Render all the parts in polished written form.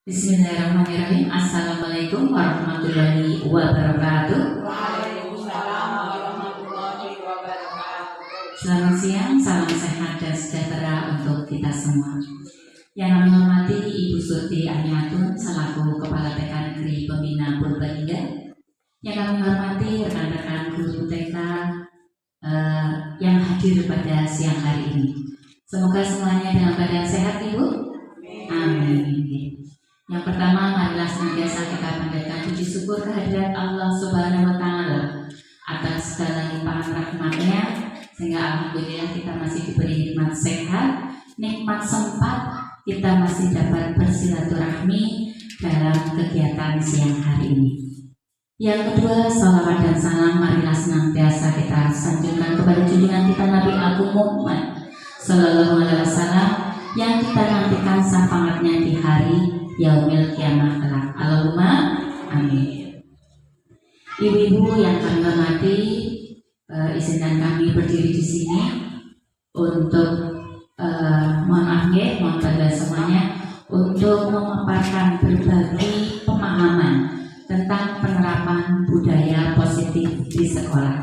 Bismillahirrahmanirrahim. Assalamualaikum warahmatullahi wabarakatuh. Waalaikumsalam warahmatullahi wabarakatuh. Selamat siang, salam sehat dan sejahtera untuk kita semua. Yang kami hormati Ibu Surti Aniatun selaku Kepala TK Negeri Pembina Purbalingga. Yang kami hormati rekan-rekan guru TK yang hadir pada siang hari ini. Semoga semuanya dalam keadaan sehat, Ibu. Amin. Yang pertama, marilah senantiasa kita panjatkan puji syukur kehadirat Allah Subhanahu wa Ta'ala atas segala limpahan rahmat-Nya, sehingga alhamdulillah kita masih diberi nikmat sehat, nikmat sempat, kita masih dapat bersilaturahmi dalam kegiatan siang hari ini. Yang kedua, salawat dan salam marilah senantiasa kita sanjungkan kepada junjungan kita Nabi Agung Muhammad Sallallahu Alaihi Wasallam yang kita nantikan syafaatnya di hari Yaumil Kiamah kelak. Allahumma amin. Ibu-ibu yang kami hormati, izinkan kami berdiri di sini untuk mohon maaf ya, mohon pada semuanya untuk memaparkan berbagai pemahaman tentang penerapan budaya positif di sekolah.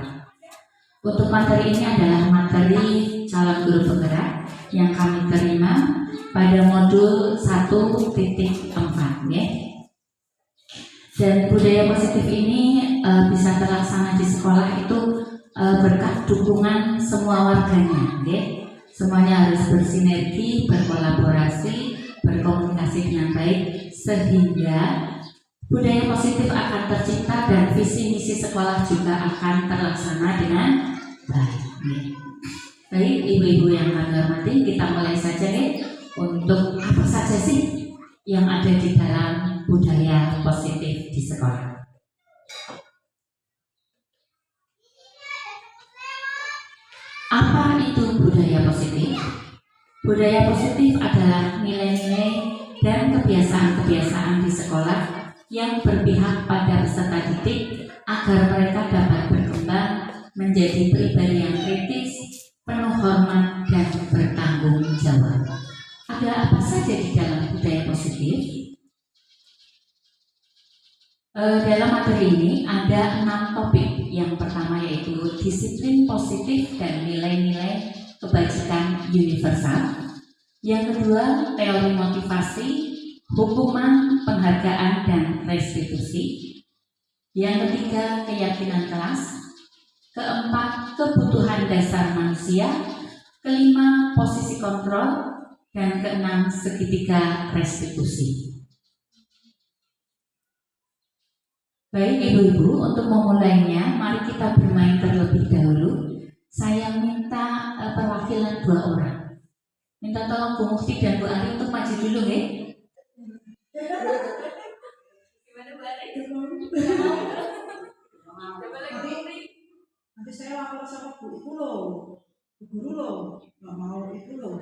Untuk materi ini adalah materi calon guru penggerak yang kami terima pada modul 1.4 ya. Dan budaya positif ini bisa terlaksana di sekolah itu berkat dukungan semua warganya ya. Semuanya harus bersinergi, berkolaborasi, berkomunikasi dengan baik sehingga budaya positif akan tercipta dan visi misi sekolah juga akan terlaksana dengan baik ya. Baik, ibu-ibu yang kami hormati, kita mulai saja ya. Untuk apa saja sih yang ada di dalam budaya positif di sekolah? Apa itu budaya positif? Budaya positif adalah nilai-nilai dan kebiasaan-kebiasaan di sekolah yang berpihak pada peserta didik agar mereka dapat berkembang menjadi pribadi yang kritis, penuh hormat dan bertanggung jawab. Ada apa saja di dalam budaya positif? Dalam materi ini ada 6 topik. Yang pertama yaitu disiplin positif dan nilai-nilai kebajikan universal. Yang kedua, teori motivasi, hukuman, penghargaan, dan restitusi. Yang ketiga, keyakinan kelas. Keempat, kebutuhan dasar manusia. Kelima, posisi kontrol. Dan keenam, segitiga restitusi. Baik ibu-ibu, untuk memulainya, mari kita bermain terlebih dahulu. Saya minta perwakilan 2 orang. Minta tolong Bu Mufti dan Bu Ari untuk maju dulu ya. Gimana Bu Ari? Nanti saya lapor sama Bu itu loh, Bu guru loh, nggak mau itu loh.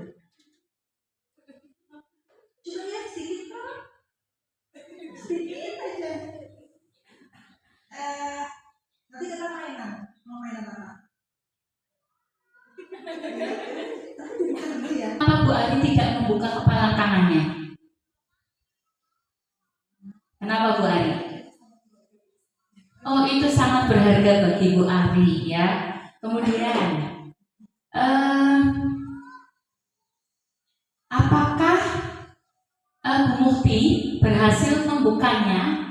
Cuma ya sedikit aja. Nanti kita mau mainan apa? Kenapa Bu Ari tidak membuka kepala tangannya? Kenapa Bu Ari? Oh, itu sangat berharga bagi Bu Ari ya. Kemudian, apakah Bu Mufti berhasil membukanya?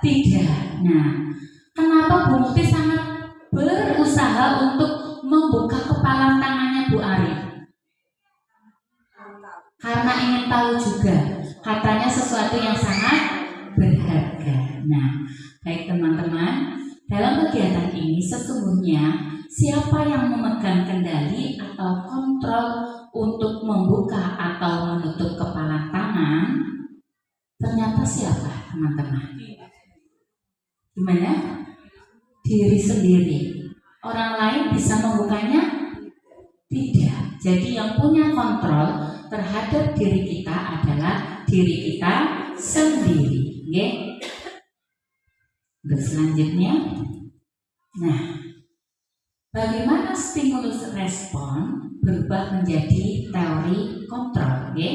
Tidak. Nah, kenapa Bu Mufti sangat berusaha untuk membuka kepala tangannya Bu Ari? Karena ingin tahu juga, katanya sesuatu yang sangat berharga. Nah, baik teman-teman, dalam kegiatan ini sesungguhnya siapa yang memegang kendali atau kontrol untuk membuka atau menutup kepala tangan? Ternyata siapa teman-teman? Gimana? Diri sendiri. Orang lain bisa membukanya? Tidak. Jadi yang punya kontrol terhadap diri kita adalah diri kita sendiri. Ya. Selanjutnya, nah, bagaimana stimulus respon berubah menjadi teori kontrol? Ya.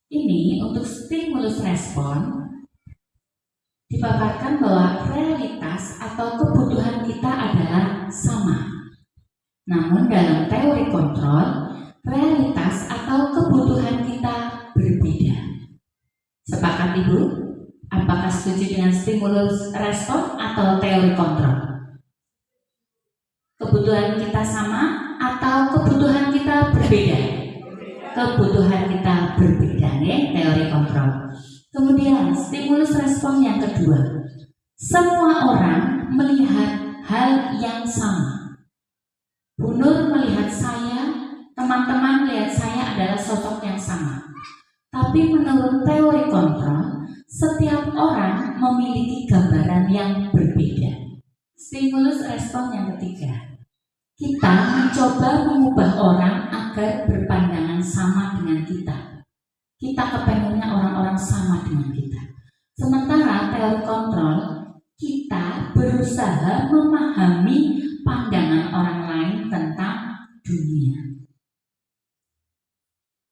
Ini untuk stimulus respon dipaparkan bahwa realitas atau kebutuhan kita adalah sama. Namun dalam teori kontrol, realitas atau kebutuhan kita berbeda. Sepakat Ibu? Apakah setuju dengan stimulus respon atau teori kontrol? Kebutuhan kita sama atau kebutuhan kita berbeda? Kebutuhan kita berbeda, ya, teori kontrol. Kemudian stimulus respon yang kedua, semua orang melihat hal yang sama. Bu Nur melihat saya, teman-teman melihat saya adalah sosok yang sama. Tapi menurut teori kontrol, setiap orang memiliki gambaran yang berbeda. Stimulus respon yang ketiga, kita mencoba mengubah orang agar berpandangan sama dengan kita. Kita kepengennya orang-orang sama dengan kita. Sementara teori kontrol, kita berusaha memahami pandangan orang lain tentang dunia.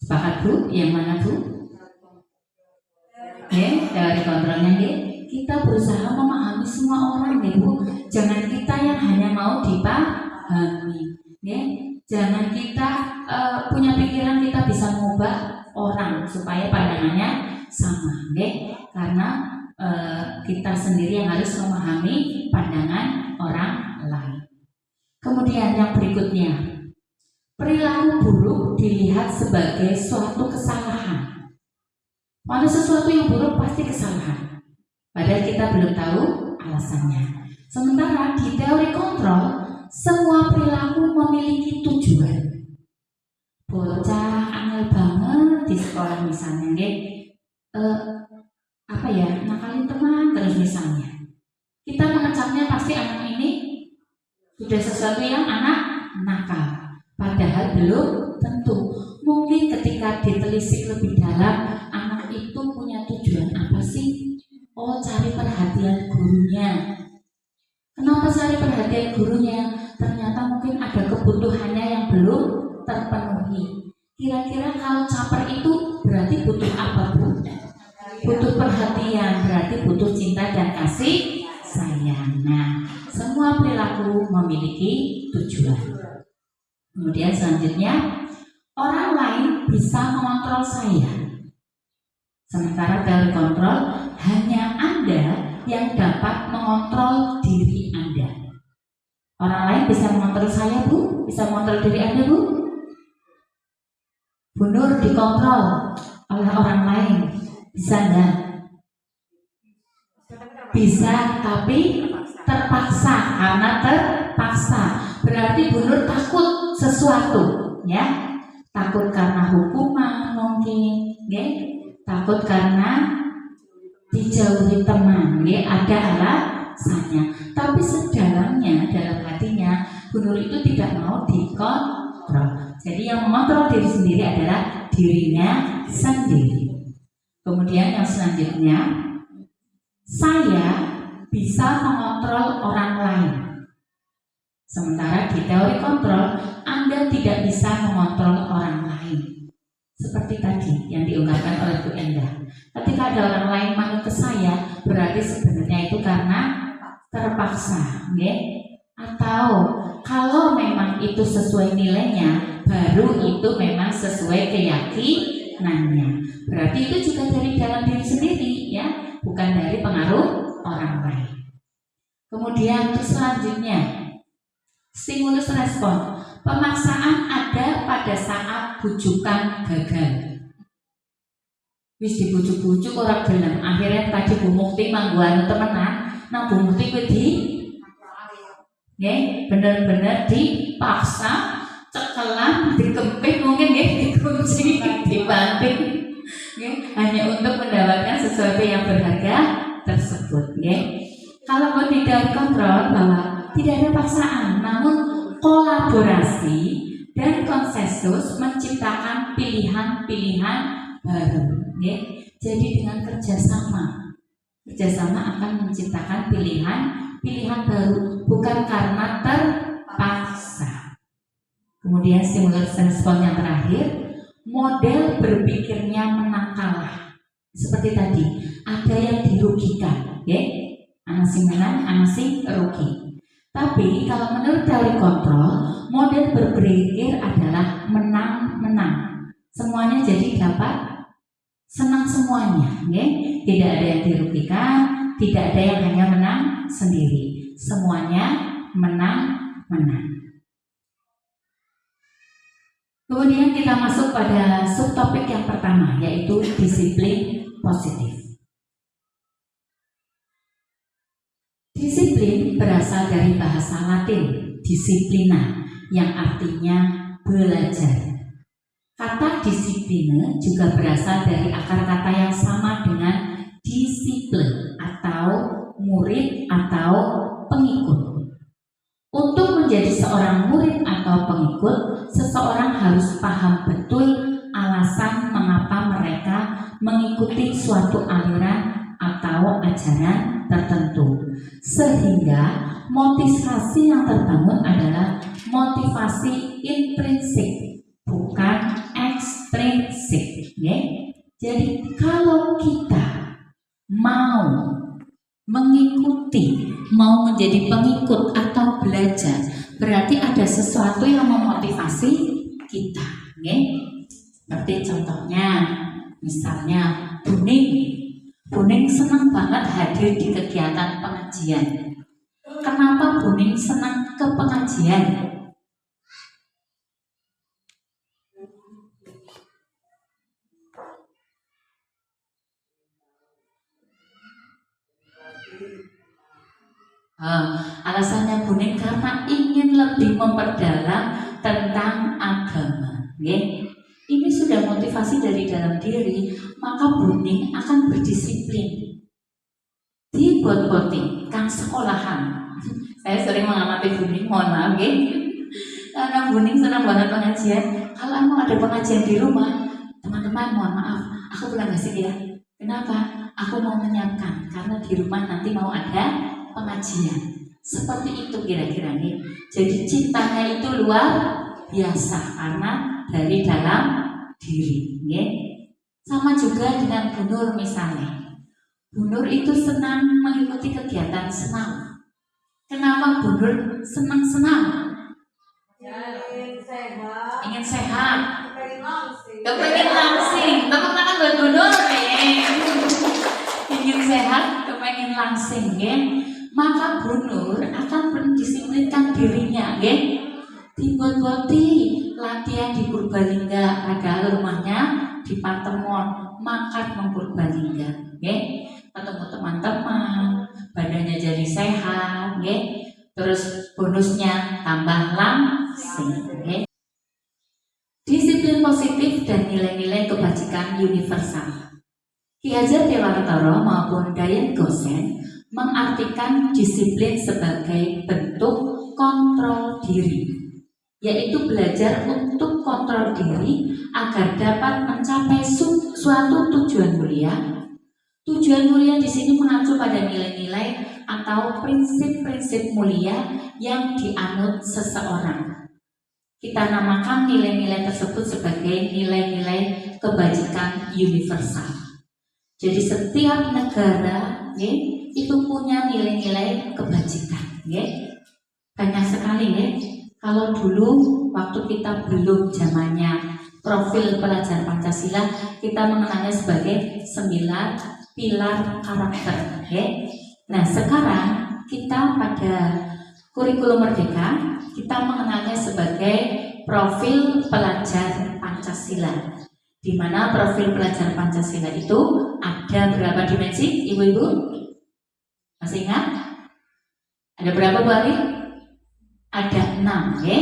Sepakat Bu? Yang mana Bu? Teori kontrolnya kita berusaha memahami semua orang Bu. Jangan kita yang hanya mau dipahami. Jangan kita punya pikiran kita bisa mengubah orang supaya pandangannya sama. Karena kita sendiri yang harus memahami pandangan orang lain. Kemudian yang berikutnya, perilaku buruk dilihat sebagai suatu kesalahan. Kalau sesuatu yang buruk pasti kesalahan, padahal kita belum tahu alasannya. Sementara di teori kontrol, semua perilaku memiliki tujuan. Bocah angel banget di sekolah misalnya, nakalin teman terus misalnya. Kita mengecapnya pasti anak ini sudah sesuatu yang anak nakal, padahal belum tentu. Mungkin ketika ditelisik lebih dalam, anak itu punya tujuan apa sih? Oh, cari perhatian gurunya. Kenapa cari perhatian gurunya? Ternyata mungkin ada kebutuhannya yang belum terpenuhi. Kira-kira kalau caper itu berarti butuh apa Bu? Butuh perhatian, berarti butuh cinta dan kasih sayang. Nah, semua perilaku memiliki tujuan. Kemudian selanjutnya, orang lain bisa mengontrol saya. Sementara teori kontrol, hanya Anda yang dapat mengontrol diri Anda. Orang lain bisa mengontrol saya Bu? Bisa mengontrol diri Anda Bu? Bu Nur dikontrol oleh orang lain, bisa enggak? Bisa, tapi terpaksa. Karena terpaksa berarti Bu Nur takut sesuatu, ya? Takut karena hukuman mungkin, ya? Takut karena dijauhi teman, ya? Ada alasannya. Tapi sedalamnya, dalam hatinya, Bu Nur itu tidak mau dikontrol. Jadi yang mengontrol diri sendiri adalah dirinya sendiri. Kemudian yang selanjutnya, saya bisa mengontrol orang lain. Sementara di teori kontrol, Anda tidak bisa mengontrol orang lain. Seperti tadi yang diungkapkan oleh Bu Endah. Ketika ada orang lain manut ke saya, berarti sebenarnya itu karena terpaksa, ya? Atau kalau memang itu sesuai nilainya, baru itu memang sesuai keyakinannya. Berarti itu juga dari dalam diri sendiri, ya, bukan dari pengaruh orang lain. Kemudian terus selanjutnya, stimulus respon. Pemaksaan ada pada saat bujukan gagal. Wis dibujuk-bujuk orang gelem. Akhirnya tadi Bu Mukti mangguan temenan, nang Bu Mukti kuwi bener-bener dipaksa, cekelan, dikempit mungkin dikunci, dibanting, hanya untuk mendapatkan sesuatu yang berharga tersebut. Kalau mau tidak kontrol bahwa tidak ada paksaan, namun kolaborasi dan konsensus menciptakan pilihan-pilihan baru. Jadi dengan kerjasama akan menciptakan pilihan baru, bukan karena terpaksa. Kemudian stimulus respon yang terakhir, model berpikirnya menang kalah. Seperti tadi, ada yang dirugikan, ya, anak sing menang, anak sing rugi. Tapi kalau menurut teori kontrol, model berpikir adalah menang-menang. Semuanya jadi dapat senang semuanya, ya. Tidak ada yang dirugikan, tidak ada yang hanya menang sendiri. Semuanya menang-menang. Kemudian kita masuk pada subtopik yang pertama, yaitu disiplin positif. Disiplin berasal dari bahasa Latin disciplina, yang artinya belajar. Kata disipline juga berasal dari akar kata yang sama dengan disiplin atau murid atau pengikut. Untuk menjadi seorang murid atau pengikut, seseorang harus paham betul alasan mengapa mereka mengikuti suatu aliran atau ajaran tertentu. Sehingga motivasi yang terbangun adalah motivasi intrinsik, bukan ekstrinsik. Ya? Jadi kalau kita mau mengikuti, mau menjadi pengikut atau belajar, berarti ada sesuatu yang memotivasi kita, ya? Seperti contohnya, misalnya Buning senang banget hadir di kegiatan pengajian. Kenapa Buning senang ke pengajian? Alasannya Buning karena ingin lebih memperdalam tentang agama. Ya? Ini sudah motivasi dari dalam diri, maka Buning akan berdisiplin. Dibot-boti, kang sekolahan. Saya sering mengamati Buning, mohon maaf ya. Karena Buning senang banget pengajian. Kalau emang ada pengajian di rumah, teman-teman mohon maaf, aku pulang ngasih ya. Kenapa? Aku mau menyiapkan, karena di rumah nanti mau ada pengajian. Seperti itu kira-kira nih. Jadi cintanya itu luar biasa karena dari dalam diri, ya. Sama juga dengan Bu Nur misalnya. Bu Nur itu senang mengikuti kegiatan senam. Kenapa Bu Nur senang-senang? Ingin sehat. Kepengen langsing. Tepuk tangan buat Bu Nur. Ingin sehat, kepengen langsing, ya. Maka Bu Nur akan mendisiplinkan dirinya, ya. Dibot-boti latihan di Purbalingga, padahal rumahnya di Patemon, makan mempurbalingga, ya. Ketemu teman-teman, badannya jadi sehat, ya. Terus bonusnya tambah langsing, ya. Disiplin positif dan nilai-nilai kebajikan universal. Ki Hajar Dewantara maupun Dayan Gosen mengartikan disiplin sebagai bentuk kontrol diri, yaitu belajar untuk kontrol diri agar dapat mencapai suatu tujuan mulia. Tujuan mulia di sini mengacu pada nilai-nilai atau prinsip-prinsip mulia yang dianut seseorang. Kita namakan nilai-nilai tersebut sebagai nilai-nilai kebajikan universal. Jadi setiap negara, ya, itu punya nilai-nilai kebajikan, ya. Banyak sekali, ya. Kalau dulu waktu kita belum zamannya profil pelajar Pancasila, kita mengenalnya sebagai 9 pilar karakter, ya. Nah sekarang kita pada kurikulum Merdeka, kita mengenalnya sebagai profil pelajar Pancasila, di mana profil pelajar Pancasila itu ada berapa dimensi, ibu-ibu? Masih ingat? Ada berapa, Bu Ari? Ada 6, ya.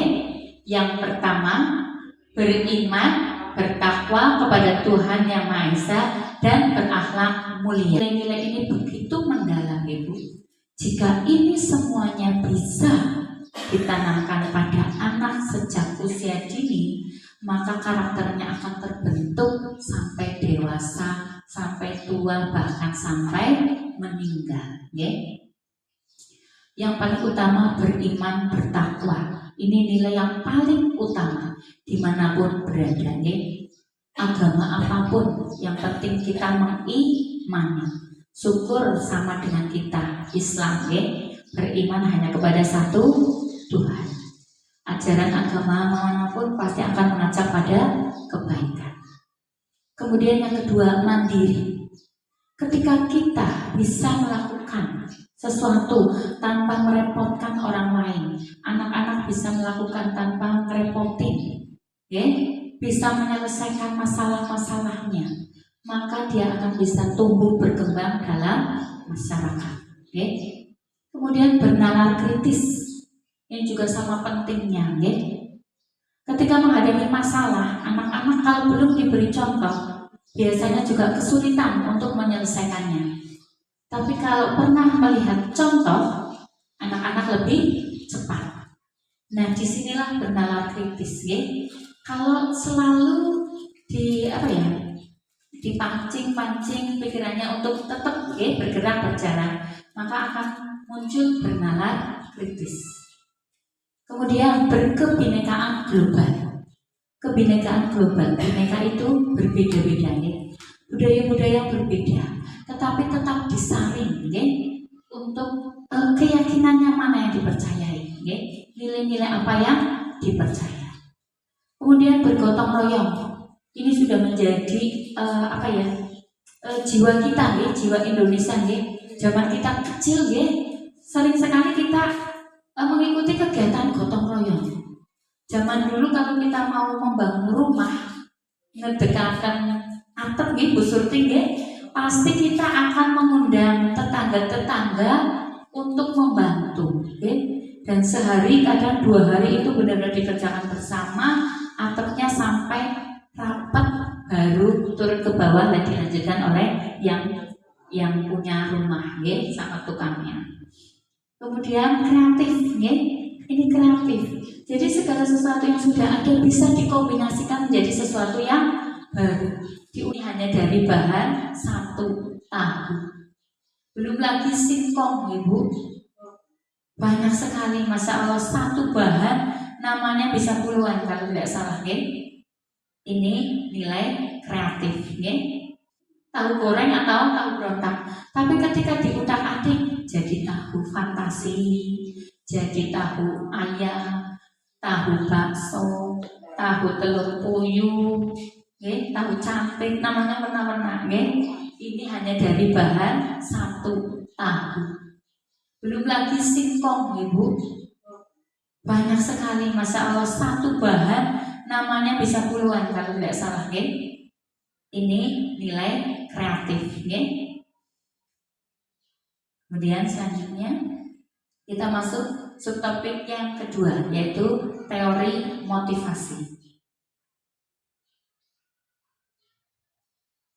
Yang pertama, beriman, bertakwa kepada Tuhan Yang Maha Esa dan berakhlak mulia. Nilai-nilai ini begitu mendalam, Ibu. Jika ini semuanya bisa ditanamkan pada anak sejak usia dini, maka karakternya akan terbentuk sampai dewasa, sampai tua, bahkan sampai meninggal, ya. Yang paling utama beriman, bertakwa. Ini nilai yang paling utama dimanapun berada, ya. agama apapun, yang penting kita mengimani. Syukur sama dengan kita Islam, ya, beriman hanya kepada satu Tuhan. Ajaran agama manapun pasti akan mengajak pada kebaikan. Kemudian yang kedua, mandiri. Ketika kita bisa melakukan sesuatu tanpa merepotkan orang lain, anak-anak bisa melakukan tanpa merepotin, ya, bisa menyelesaikan masalah-masalahnya, maka dia akan bisa tumbuh berkembang dalam masyarakat. Ya. Kemudian bernalar kritis, ini juga sama pentingnya. Ya. Ketika menghadapi masalah, anak-anak kalau belum diberi contoh, biasanya juga kesulitan untuk menyelesaikannya. Tapi kalau pernah melihat contoh, anak-anak lebih cepat. Nah, disinilah bernalar kritis, ya. Kalau selalu dipancing pikirannya untuk tetap, ya, bergerak berjalan, maka akan muncul bernalar kritis. Kemudian berkebinekaan global. Kebinekaan global, bineka itu berbeda-beda, ya. Budaya-budaya berbeda, tetapi tetap disaring, ya, untuk keyakinannya mana yang dipercayai, ya, nilai-nilai apa yang dipercaya. Kemudian bergotong royong, ini sudah menjadi jiwa kita, ya, jiwa Indonesia, ya. Zaman kita kecil, ya, sering sekali kita mengikuti kegiatan gotong royong. Zaman dulu kalau kita mau membangun rumah, ngedekatkan atap, Bu Surti, pasti kita akan mengundang tetangga-tetangga untuk membantu, dan sehari kadang 2 hari itu benar-benar dikerjakan bersama, atapnya sampai rapat, baru turun ke bawah dan dilanjutkan oleh yang punya rumah, sama tukangnya. Kemudian kreatif, ini kreatif. Jadi segala sesuatu yang sudah ada bisa dikombinasikan menjadi sesuatu yang baru. Ini hanya dari bahan satu tahu. Belum lagi singkong, Ibu. Banyak sekali, Masya Allah, satu bahan namanya bisa puluhan kalau tidak salah, Ini nilai kreatif, tahu goreng atau tahu berontak. Tapi ketika diutak-atik jadi tahu fantasi, jadi tahu ayam, tahu bakso, tahu telur puyuh, tahu cantik, namanya warna-warna. Ini hanya dari bahan satu tahu. Belum lagi singkong, Ibu. Banyak sekali, Masya Allah, satu bahan namanya bisa puluhan kalau tidak salah, Ini nilai kreatif, Kemudian selanjutnya kita masuk subtopik yang kedua, yaitu teori motivasi.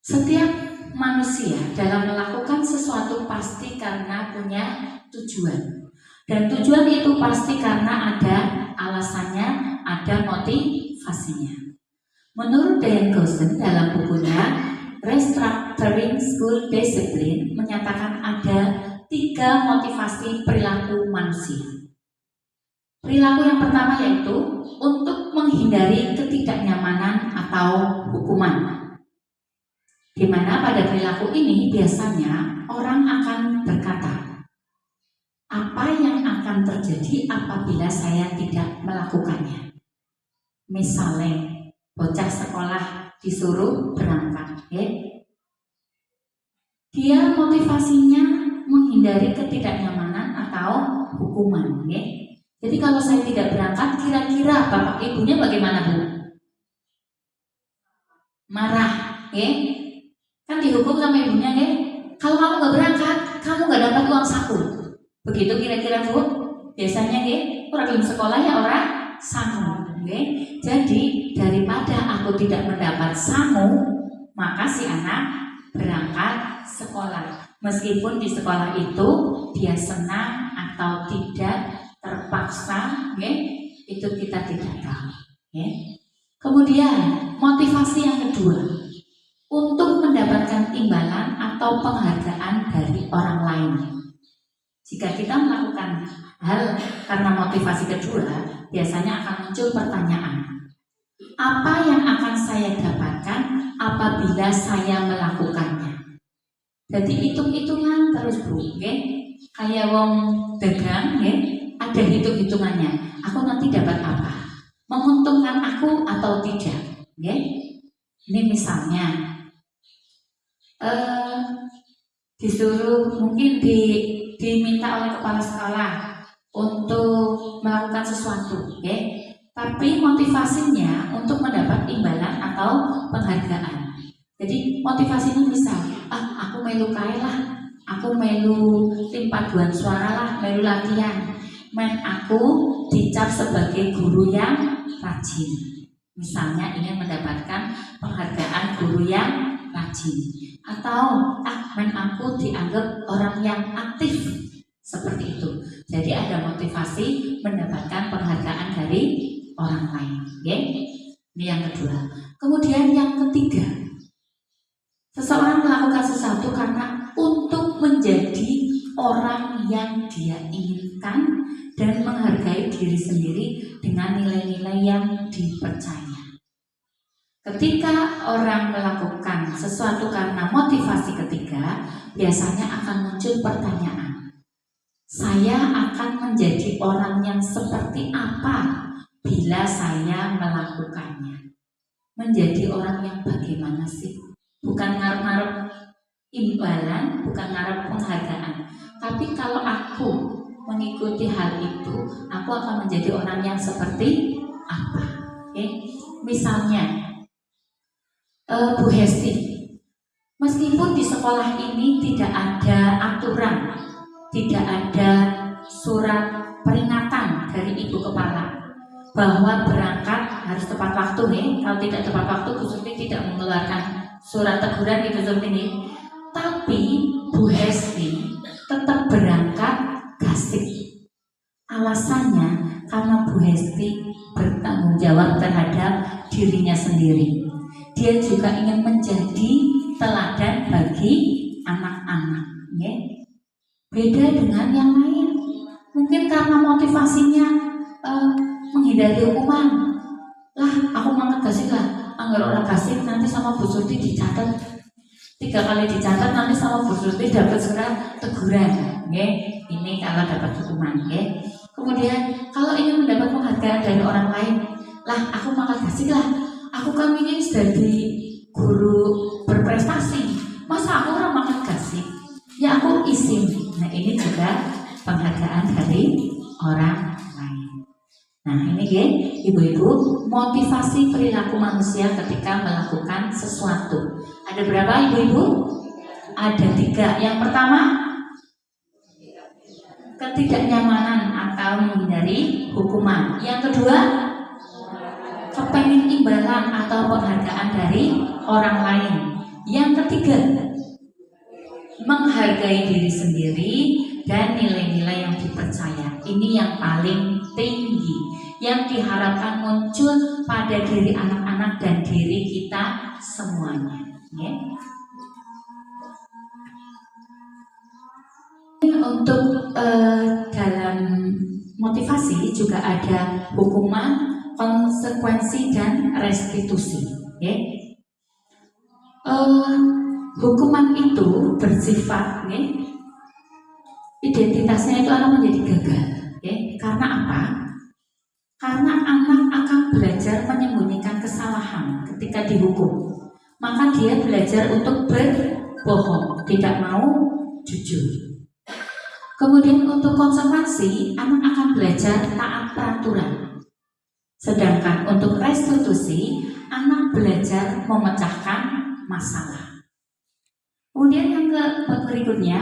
Setiap manusia dalam melakukan sesuatu pasti karena punya tujuan. Dan tujuan itu pasti karena ada alasannya, ada motivasinya. Menurut Diane Gaussen dalam bukunya Restructuring School Discipline menyatakan ada 3 motivasi perilaku manusia. Perilaku yang pertama yaitu untuk menghindari ketidaknyamanan atau hukuman. Di mana pada perilaku ini biasanya orang akan berkata, apa yang akan terjadi apabila saya tidak melakukannya? Misalnya, bocah sekolah disuruh berangkat, dia motivasinya menghindari ketidaknyamanan atau hukuman, Jadi kalau saya tidak berangkat, kira-kira bapak ibunya bagaimana, Bu? Marah, Kan dihukum sama ibunya, Kalau kamu nggak berangkat, kamu nggak dapat uang saku. Begitu kira-kira, Bu? Biasanya, orang sekolah ya orang sangu. Jadi daripada aku tidak mendapat sangu, maka si anak berangkat sekolah. Meskipun di sekolah itu dia senang atau tidak, terpaksa, itu kita tidak tahu. Kemudian motivasi yang kedua, untuk mendapatkan imbalan atau penghargaan dari orang lain. Jika kita melakukan hal karena motivasi kedua, biasanya akan muncul pertanyaan. apa yang akan saya dapatkan apabila saya melakukannya. Jadi hitung-hitungan terus Bu, kayak wong dagang, ada hitung-hitungannya. Aku nanti dapat apa? Menguntungkan aku atau tidak? Ini misalnya disuruh mungkin diminta oleh kepala sekolah untuk melakukan sesuatu, tapi motivasinya untuk mendapat imbalan atau penghargaan. Jadi motivasinya misal, aku melu kae lah, aku melu tim paduan suara lah, melu latihan, aku dicap sebagai guru yang rajin. Misalnya ingin mendapatkan penghargaan guru yang rajin, atau aku dianggap orang yang aktif, seperti itu. Jadi ada motivasi mendapatkan penghargaan dari orang lain. Ini yang kedua. Kemudian yang ketiga, seseorang melakukan sesuatu karena untuk menjadi orang yang dia inginkan dan menghargai diri sendiri dengan nilai-nilai yang dipercaya. Ketika orang melakukan sesuatu karena motivasi ketiga, biasanya akan muncul pertanyaan, saya akan menjadi orang yang seperti apa bila saya melakukannya? Menjadi orang yang bagaimana sih? Bukan ngarep-ngarep imbalan, bukan ngarep penghargaan. Tapi kalau aku mengikuti hal itu, aku akan menjadi orang yang seperti apa? Misalnya Bu Hesti, meskipun di sekolah ini tidak ada aturan, tidak ada surat peringatan dari ibu kepala bahwa berangkat harus tepat waktu, kalau tidak tepat waktu Bu Surti tidak mengeluarkan surat teguran itu seperti ini. Tapi Bu Hesti tetap berangkat gasik. Alasannya karena Bu Hesti bertanggung jawab terhadap dirinya sendiri. Dia juga ingin menjadi teladan bagi anak-anak. Beda dengan yang lain. Mungkin karena motivasinya menghindari hukuman. Lah, aku mangkat gasik lah. Anggar orang gasik nanti sama Bu Surti dicatat 3 kali dicatat, nanti sama Bu Surti dapat surat teguran. Ini kalau dapat hukuman. Kemudian kalau ingin mendapat penghargaan dari orang lain, lah aku mangkat gasik lah. Aku kan ingin jadi guru berprestasi. Masa aku orang mangkat gasik? Ya aku izin. Nah ini juga penghargaan dari orang lain. Nah ini ibu-ibu, motivasi perilaku manusia ketika melakukan sesuatu. Ada berapa ibu-ibu? Ada 3. Yang pertama, ketidaknyamanan atau menghindari hukuman. Yang kedua, kepengen imbalan atau penghargaan dari orang lain. Yang ketiga, menghargai diri sendiri dan nilai-nilai yang dipercaya. Ini yang paling tinggi, yang diharapkan muncul pada diri anak-anak dan diri kita semuanya. Untuk dalam motivasi juga ada hukuman, konsekuensi dan restitusi. Hukuman itu bersifat identitasnya itu akan menjadi gagal. Karena apa? Karena anak akan belajar menyembunyikan kesalahan ketika dihukum. Maka dia belajar untuk berbohong, tidak mau jujur. Kemudian untuk konsekuensi, anak akan belajar taat peraturan. Sedangkan untuk restitusi, anak belajar memecahkan masalah. Kemudian yang berikutnya,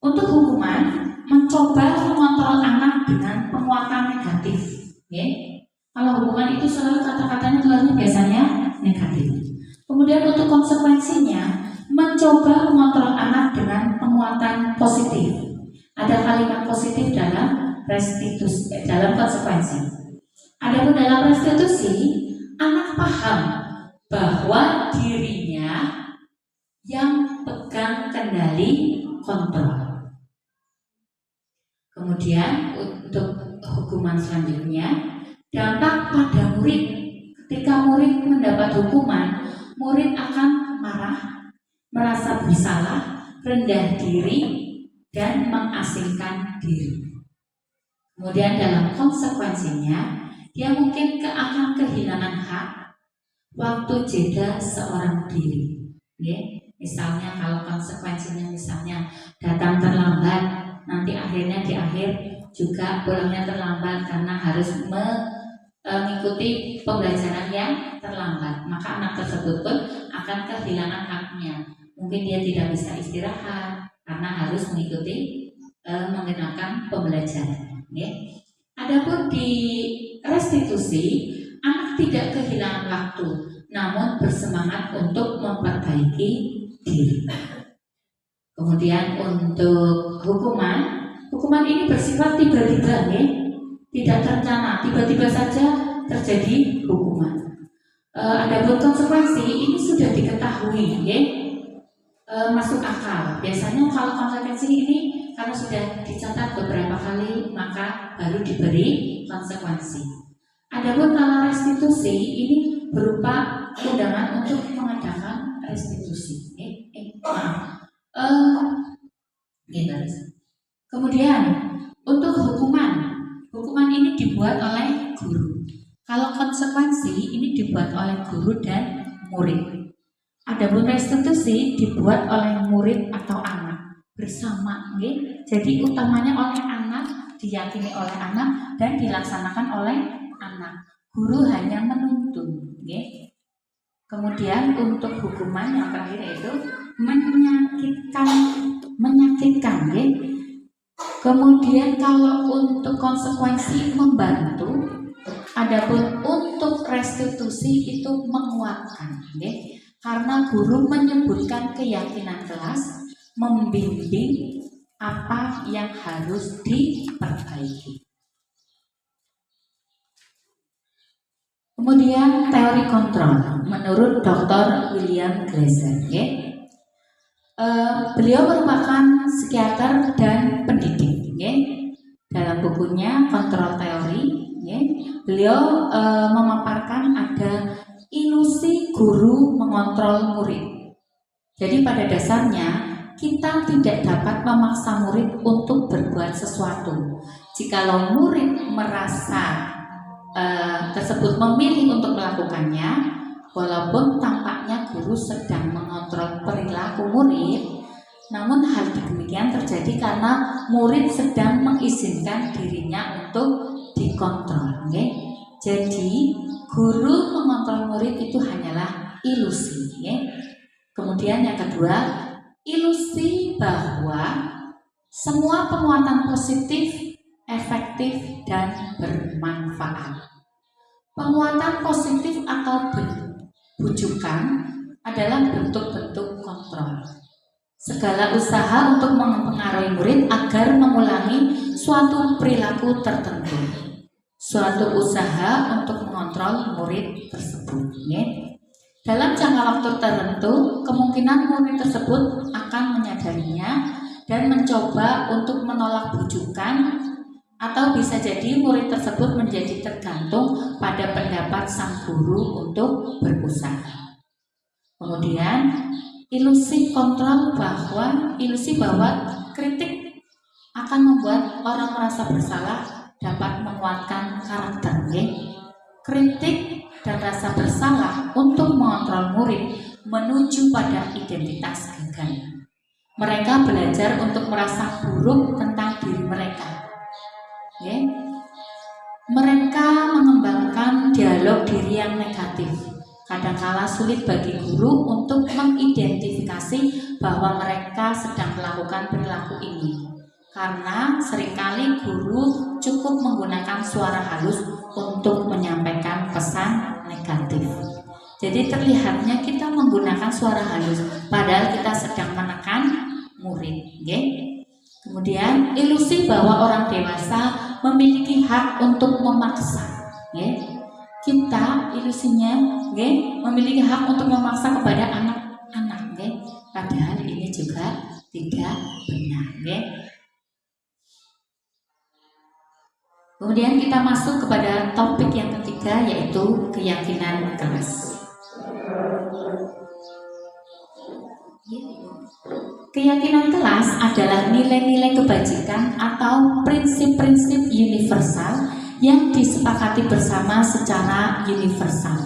untuk hukuman, mencoba mengontrol anak dengan penguatan negatif. Kalau hukuman itu selalu kata-katanya keluarnya biasanya negatif. Kemudian untuk konsekuensinya, mencoba mengontrol anak dengan penguatan positif. Ada kalimat positif dalam restitusi, dalam konsekuensi. Adapun dalam restitusi, anak paham bahwa dirinya yang pegang kendali kontrol. Kemudian untuk hukuman selanjutnya, dampak pada murid Ketika murid mendapat hukuman, murid akan marah, merasa bersalah, rendah diri, dan mengasingkan diri. Kemudian dalam konsekuensinya, dia mungkin akan kehilangan hak, waktu jeda seorang diri. Misalnya kalau konsekuensinya misalnya datang terlambat, nanti akhirnya di akhir juga pulangnya terlambat karena harus mengikuti pembelajaran yang terlambat, maka anak tersebut pun akan kehilangan haknya. Mungkin dia tidak bisa istirahat karena harus mengikuti mengenakan pembelajaran. Adapun di restitusi, anak tidak kehilangan waktu, namun bersemangat untuk memperbaiki diri. Kemudian untuk hukuman ini bersifat tiba-tiba, tidak terencana, tiba-tiba saja terjadi hukuman. Adapun konsekuensi ini sudah diketahui, masuk akal. Biasanya kalau konsekuensi ini karena sudah dicatat beberapa kali, maka baru diberi konsekuensi. Adapun kalau restitusi ini berupa undangan untuk mengadakan restitusi. Kemudian untuk hukuman ini dibuat oleh guru. Kalau konsekuensi ini dibuat oleh guru dan murid. Adapun restitusi dibuat oleh murid atau anak bersama. Jadi utamanya oleh anak, diyakini oleh anak, dan dilaksanakan oleh anak. Guru hanya menuntun. Kemudian untuk hukuman yang terakhir yaitu menyakitkan. Kemudian kalau untuk konsekuensi membantu, adapun untuk restitusi itu menguatkan. Karena guru menyebutkan keyakinan kelas, membimbing apa yang harus diperbaiki. Kemudian teori kontrol menurut Dr. William Glasser. Beliau merupakan psikiater dan pendidik. Dalam bukunya Kontrol Teori, beliau memaparkan ada ilusi guru mengontrol murid. Jadi pada dasarnya kita tidak dapat memaksa murid untuk berbuat sesuatu. Jikalau murid merasa tersebut memilih untuk melakukannya, walaupun tampaknya guru sedang mengontrol perilaku murid, namun hal demikian terjadi karena murid sedang mengizinkan dirinya untuk dikontrol. Jadi guru mengontrol murid itu hanyalah ilusi. Kemudian yang kedua, ilusi bahwa semua penguatan positif, efektif, dan bermanfaat. Penguatan positif atau bujukan adalah bentuk-bentuk kontrol. Segala usaha untuk mempengaruhi murid agar mengulangi suatu perilaku tertentu. Suatu usaha untuk mengontrol murid tersebut. Dalam jangka waktu tertentu, kemungkinan murid tersebut akan menyadarinya dan mencoba untuk menolak bujukan, atau bisa jadi murid tersebut menjadi tergantung pada pendapat sang guru untuk berusaha. Kemudian ilusi kontrol ilusi bahwa kritik akan membuat orang merasa bersalah dapat menguatkan karakter. Kritik dan rasa bersalah untuk mengontrol murid menuju pada identitas gagal. Mereka belajar untuk merasa buruk tentang diri mereka. Mereka mengembangkan dialog diri yang negatif. Kadangkala sulit bagi guru untuk mengidentifikasi bahwa mereka sedang melakukan perilaku ini, karena seringkali guru cukup menggunakan suara halus untuk menyampaikan pesan negatif. Jadi terlihatnya kita menggunakan suara halus, padahal kita sedang menekan murid. Kemudian ilusi bahwa orang dewasa memiliki hak untuk memaksa. Kita ilusinya memiliki hak untuk memaksa kepada anak-anak. Padahal ini juga tidak benar. Kemudian kita masuk kepada topik yang ketiga, yaitu keyakinan kelas. Keyakinan kelas adalah nilai-nilai kebajikan atau prinsip-prinsip universal yang disepakati bersama secara universal,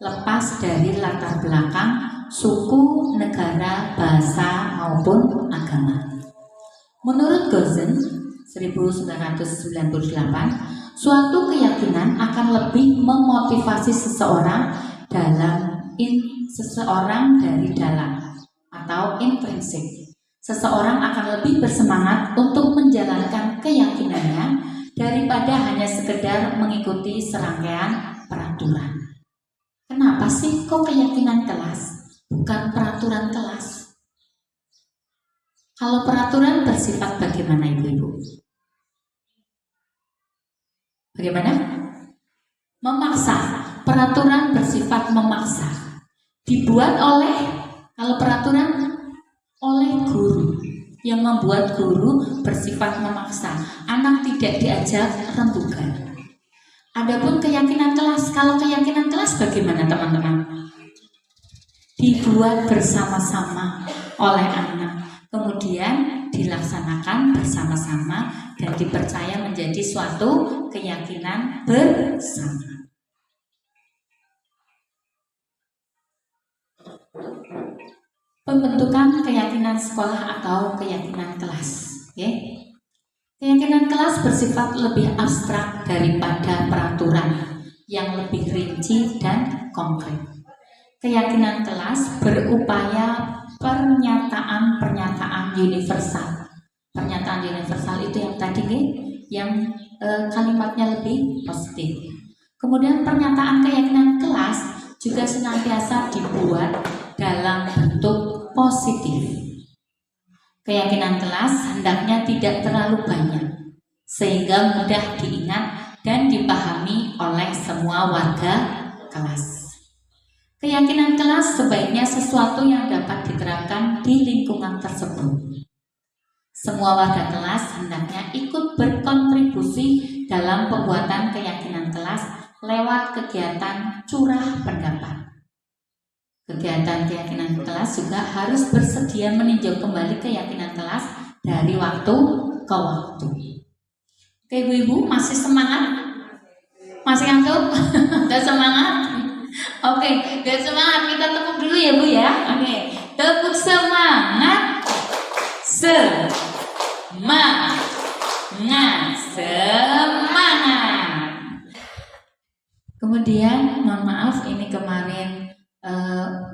lepas dari latar belakang, suku, negara, bahasa, maupun agama. Menurut Gozen 1998, suatu keyakinan akan lebih memotivasi seseorang dari dalam atau intrinsik. Seseorang akan lebih bersemangat untuk menjalankan keyakinannya daripada hanya sekedar mengikuti serangkaian peraturan. Kenapa sih kok keyakinan kelas, bukan peraturan kelas? Kalau peraturan bersifat bagaimana ibu-ibu? Bagaimana? Memaksa. Peraturan bersifat memaksa. Dibuat oleh, kalau peraturan oleh guru, yang membuat guru bersifat memaksa. Anak tidak diajak rembukan. Adapun keyakinan kelas, kalau keyakinan kelas bagaimana teman-teman? Dibuat bersama-sama oleh anak, kemudian dilaksanakan bersama-sama dan dipercaya menjadi suatu keyakinan bersama. Pembentukan keyakinan sekolah atau keyakinan kelas. Keyakinan kelas bersifat lebih abstrak daripada peraturan yang lebih rinci dan konkret. Keyakinan kelas berupaya pernyataan universal. Pernyataan universal itu yang tadi yang kalimatnya lebih positif. Kemudian pernyataan keyakinan kelas juga senantiasa dibuat dalam bentuk positif. Keyakinan kelas hendaknya tidak terlalu banyak sehingga mudah diingat dan dipahami oleh semua warga kelas. Keyakinan kelas sebaiknya sesuatu yang dapat diterapkan di lingkungan tersebut. Semua warga kelas hendaknya ikut berkontribusi dalam pembuatan keyakinan kelas lewat kegiatan curah pendapat. Kegiatan keyakinan kelas juga harus bersedia meninjau kembali keyakinan kelas dari waktu ke waktu. Oke ibu-ibu, masih semangat? Masih ngantuk? Gak semangat? Oke, gak semangat, kita tepuk dulu ya Bu ya. Oke, tepuk semangat. Semangat. Kemudian, mohon maaf, ini kemarin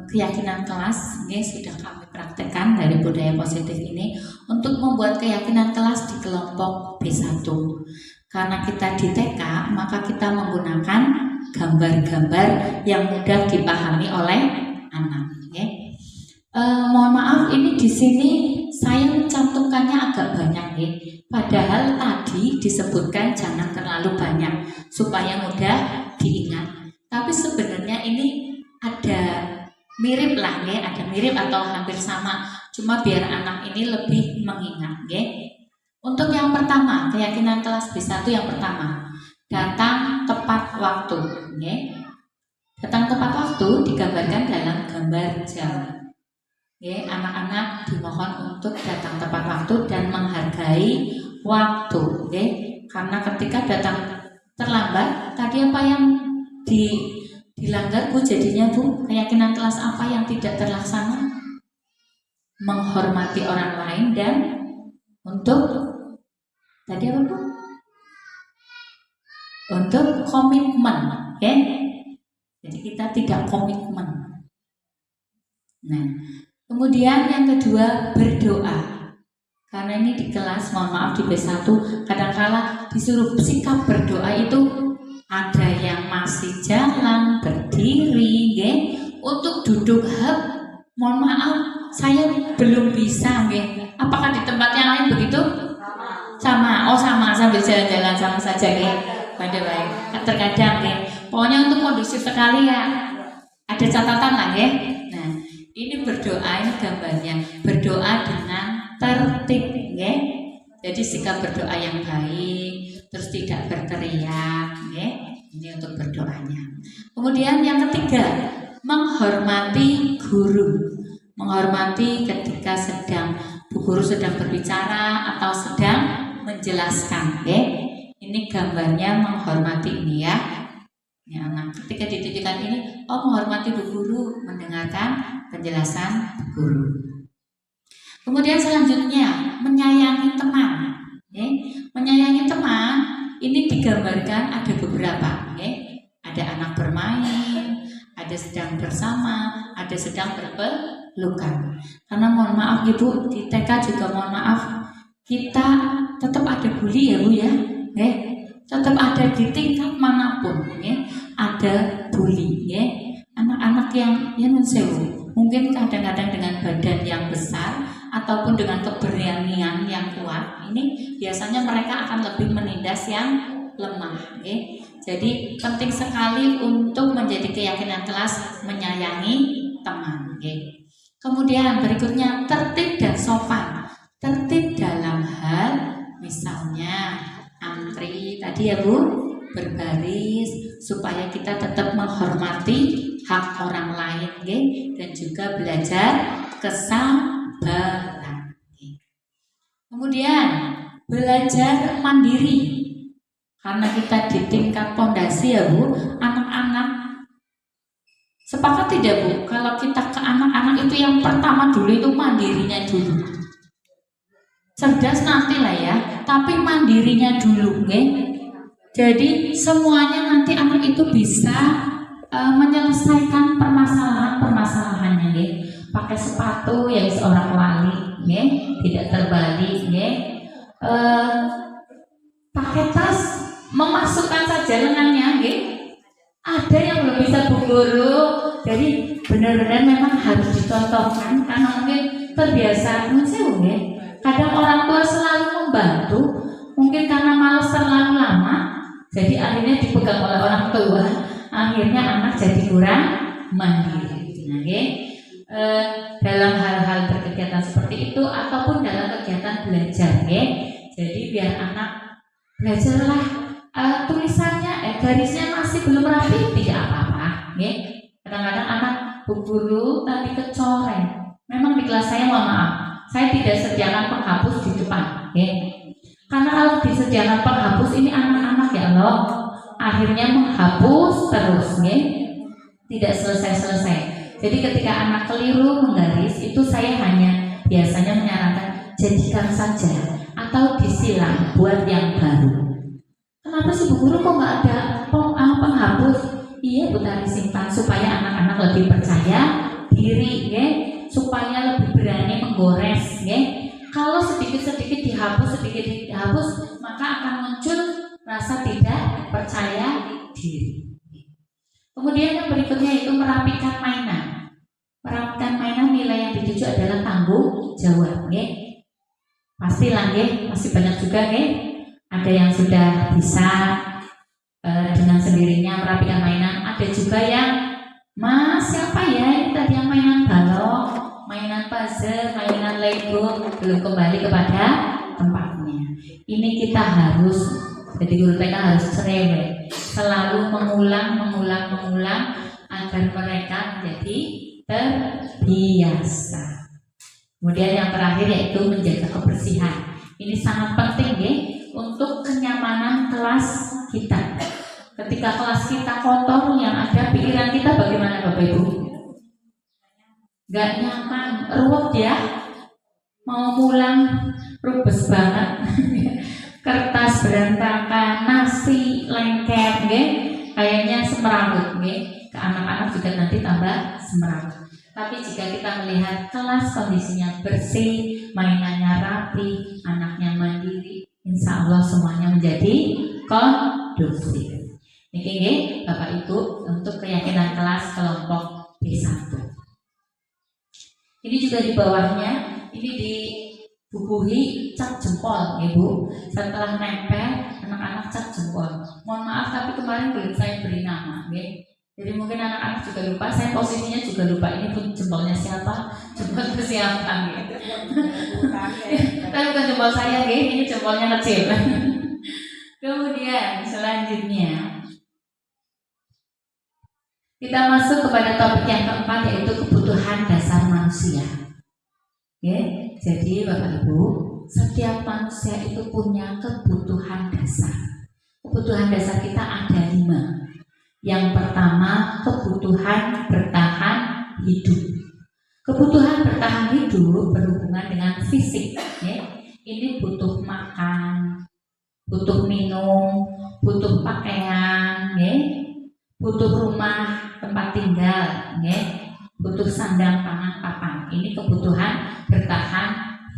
keyakinan kelas sudah kami praktekkan dari budaya positif ini untuk membuat keyakinan kelas di kelompok B1. Karena kita di TK, maka kita menggunakan gambar-gambar yang mudah dipahami oleh anak. Mohon maaf, ini di sini saya mencantumkannya agak banyak Padahal tadi disebutkan jangan terlalu banyak supaya mudah diingat. Tapi sebenarnya ini ada mirip lah ada mirip atau hampir sama, cuma biar anak ini lebih mengingat Untuk yang pertama, keyakinan kelas B1 yang pertama, datang tepat waktu Datang tepat waktu digambarkan dalam gambar jam. Anak-anak dimohon untuk datang tepat waktu dan menghargai waktu Karena ketika datang terlambat, tadi apa yang dilanggar Bu jadinya Bu? Keyakinan kelas apa yang tidak terlaksana? Menghormati orang lain dan untuk tadi apa Bu? Untuk komitmen, Jadi kita tidak komitmen. Nah, kemudian yang kedua berdoa. Karena ini di kelas, mohon maaf di B1 kadang-kala disuruh sikap berdoa itu ada yang masih jalan, berdiri, untuk duduk mohon maaf, saya belum bisa, Apakah di tempat yang lain begitu? Sama. Oh sama, sambil jalan-jalan sama saja, Baik. Terkadang, pokoknya untuk kondusif sekali ya, ada catatan lah, Nah, ini berdoa, ini gambarnya, berdoa dengan tertib, Jadi sikap berdoa yang baik, terus tidak berteriak, ya. Ini untuk berdoanya. Kemudian yang ketiga, menghormati guru. Menghormati ketika Bu guru sedang berbicara atau sedang menjelaskan, ya. Ini gambarnya menghormati ini ya. Ya, nah, ketika ditunjukkan ini, menghormati Bu guru, mendengarkan penjelasan Bu guru. Kemudian selanjutnya menyayangi teman. Ya. Menyayangi teman ini digambarkan ada beberapa. Ya. Ada anak bermain, ada sedang bersama, ada sedang berpelukan. Karena mohon maaf Ibu, di TK juga mohon maaf, kita tetap ada bully ya Bu ya. Tetap ada di tingkat manapun, ada bully, anak-anak yang mensewu, mungkin kadang-kadang dengan badan yang besar ataupun dengan keberanian yang kuat, ini biasanya mereka akan lebih menindas yang lemah. Jadi penting sekali untuk menjadi keyakinan kelas menyayangi teman. Kemudian berikutnya tertib dan sopan. Tertib dalam hal misalnya antri tadi ya Bu, berbaris supaya kita tetap menghormati hak orang lain dan juga belajar kesabaran. Kemudian belajar mandiri. Karena kita di tingkat pondasi ya Bu, anak-anak sepakat tidak Bu? Kalau kita ke anak-anak itu yang pertama dulu itu mandirinya dulu. Cerdas nanti lah ya, tapi mandirinya dulu, Jadi semuanya nanti anak itu bisa menyelesaikan permasalahannya, Pakai sepatu yang seorang wali, tidak terbalik, pakai tas, memasukkan saja lengannya, Ada yang belum bisa Bu guru, jadi benar-benar memang harus dicontohkan karena mungkin terbiasa mensewu, Kadang orang tua selalu membantu, mungkin karena malas terlalu lama, jadi akhirnya dipegang oleh orang tua, akhirnya anak jadi kurang mandiri. Dalam hal-hal berkegiatan seperti itu ataupun dalam kegiatan belajar, jadi biar anak belajarlah tulisannya, garisnya masih belum rapi, tidak apa-apa. Kadang-kadang anak Bu guru tapi kecoret. Memang di kelas saya mohon maaf, saya tidak sediakan penghapus di depan, Karena kalau disediakan penghapus ini anak-anak ya Allah, akhirnya menghapus terus, tidak selesai-selesai. Jadi ketika anak keliru menggaris itu saya hanya biasanya menyarankan jadikan saja atau disilang buat yang baru. Kenapa sih Bu guru kok nggak ada penghapus? Iya Bu Tari simpan supaya anak-anak lebih percaya diri, supaya lebih berani menggores, Kalau sedikit-sedikit dihapus, maka akan muncul rasa tidak percaya diri. Kemudian yang berikutnya itu merapikan mainan. Merapikan mainan nilai yang dituju adalah tanggung jawab, Pastilah, masih banyak juga, Ada yang sudah bisa dengan sendirinya merapikan mainan. Ada juga yang siapa ya ini tadi yang mainan balok, mainan puzzle, mainan Lego belum kembali kepada tempatnya. Ini kita harus, jadi guru TK harus cerewet, selalu mengulang agar mereka menjadi terbiasa. Kemudian yang terakhir yaitu menjaga kebersihan. Ini sangat penting untuk kenyamanan kelas kita. Ketika kelas kita kotor, yang ada pikiran kita bagaimana Bapak Ibu? Gak nyaman, ruwet ya. Mau pulang rubes banget. Kertas berantakan, nasi lengket, kayaknya semerawut, ke anak-anak juga nanti tambah semerawut. Tapi jika kita melihat kelas kondisinya bersih, mainannya rapi, anaknya mandiri, insya Allah semuanya menjadi kondusif. Niki Bapak Ibu untuk keyakinan kelas kelompok B1. Ini juga di bawahnya, ini dibubuhi cap jempol, Ibu. Setelah nempel, anak-anak cap jempol. Mohon maaf tapi kemarin belum saya beri nama, Jadi mungkin anak-anak juga lupa, saya posisinya juga lupa. Ini pun jempolnya siapa, jempol siapa, Tapi bukan jempol saya, ini jempolnya kecil. Kemudian selanjutnya kita masuk kepada topik yang keempat, yaitu kebutuhan dasar manusia. Oke, jadi Bapak Ibu, setiap manusia itu punya kebutuhan dasar. Kebutuhan dasar kita ada 5. Yang pertama, kebutuhan bertahan hidup. Kebutuhan bertahan hidup berhubungan dengan fisik. Ya. Ini butuh makan, butuh minum, butuh pakaian, ya. Butuh rumah tempat tinggal, ya. Butuh sandang, pangan, papan. Ini kebutuhan bertahan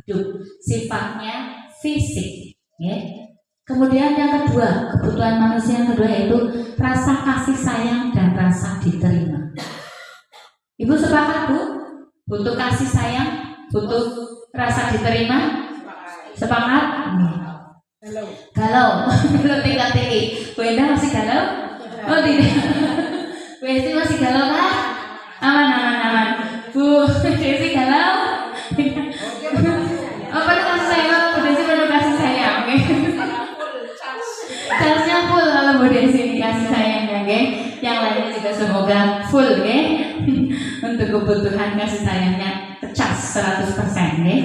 hidup. Sifatnya fisik, ya. Kemudian yang kedua, kebutuhan manusia yang kedua yaitu rasa kasih sayang dan rasa diterima. Ibu sepakat, Bu? Butuh kasih sayang, butuh rasa diterima. Sepakat? Galau. Belum tingkat tinggi. Bu Endah masih galau? Oh tidak. Bu Esti masih galau kan? Aman. Bu Desi galau? Oh, penuh kasih sayang. Bu Desi penuh kasih sayang. Charge-nya full kalau Bu Desi kasih sayangnya, oke? Yang lainnya juga semoga full, oke? Untuk kebutuhan kasih sayangnya cas 100%, oke?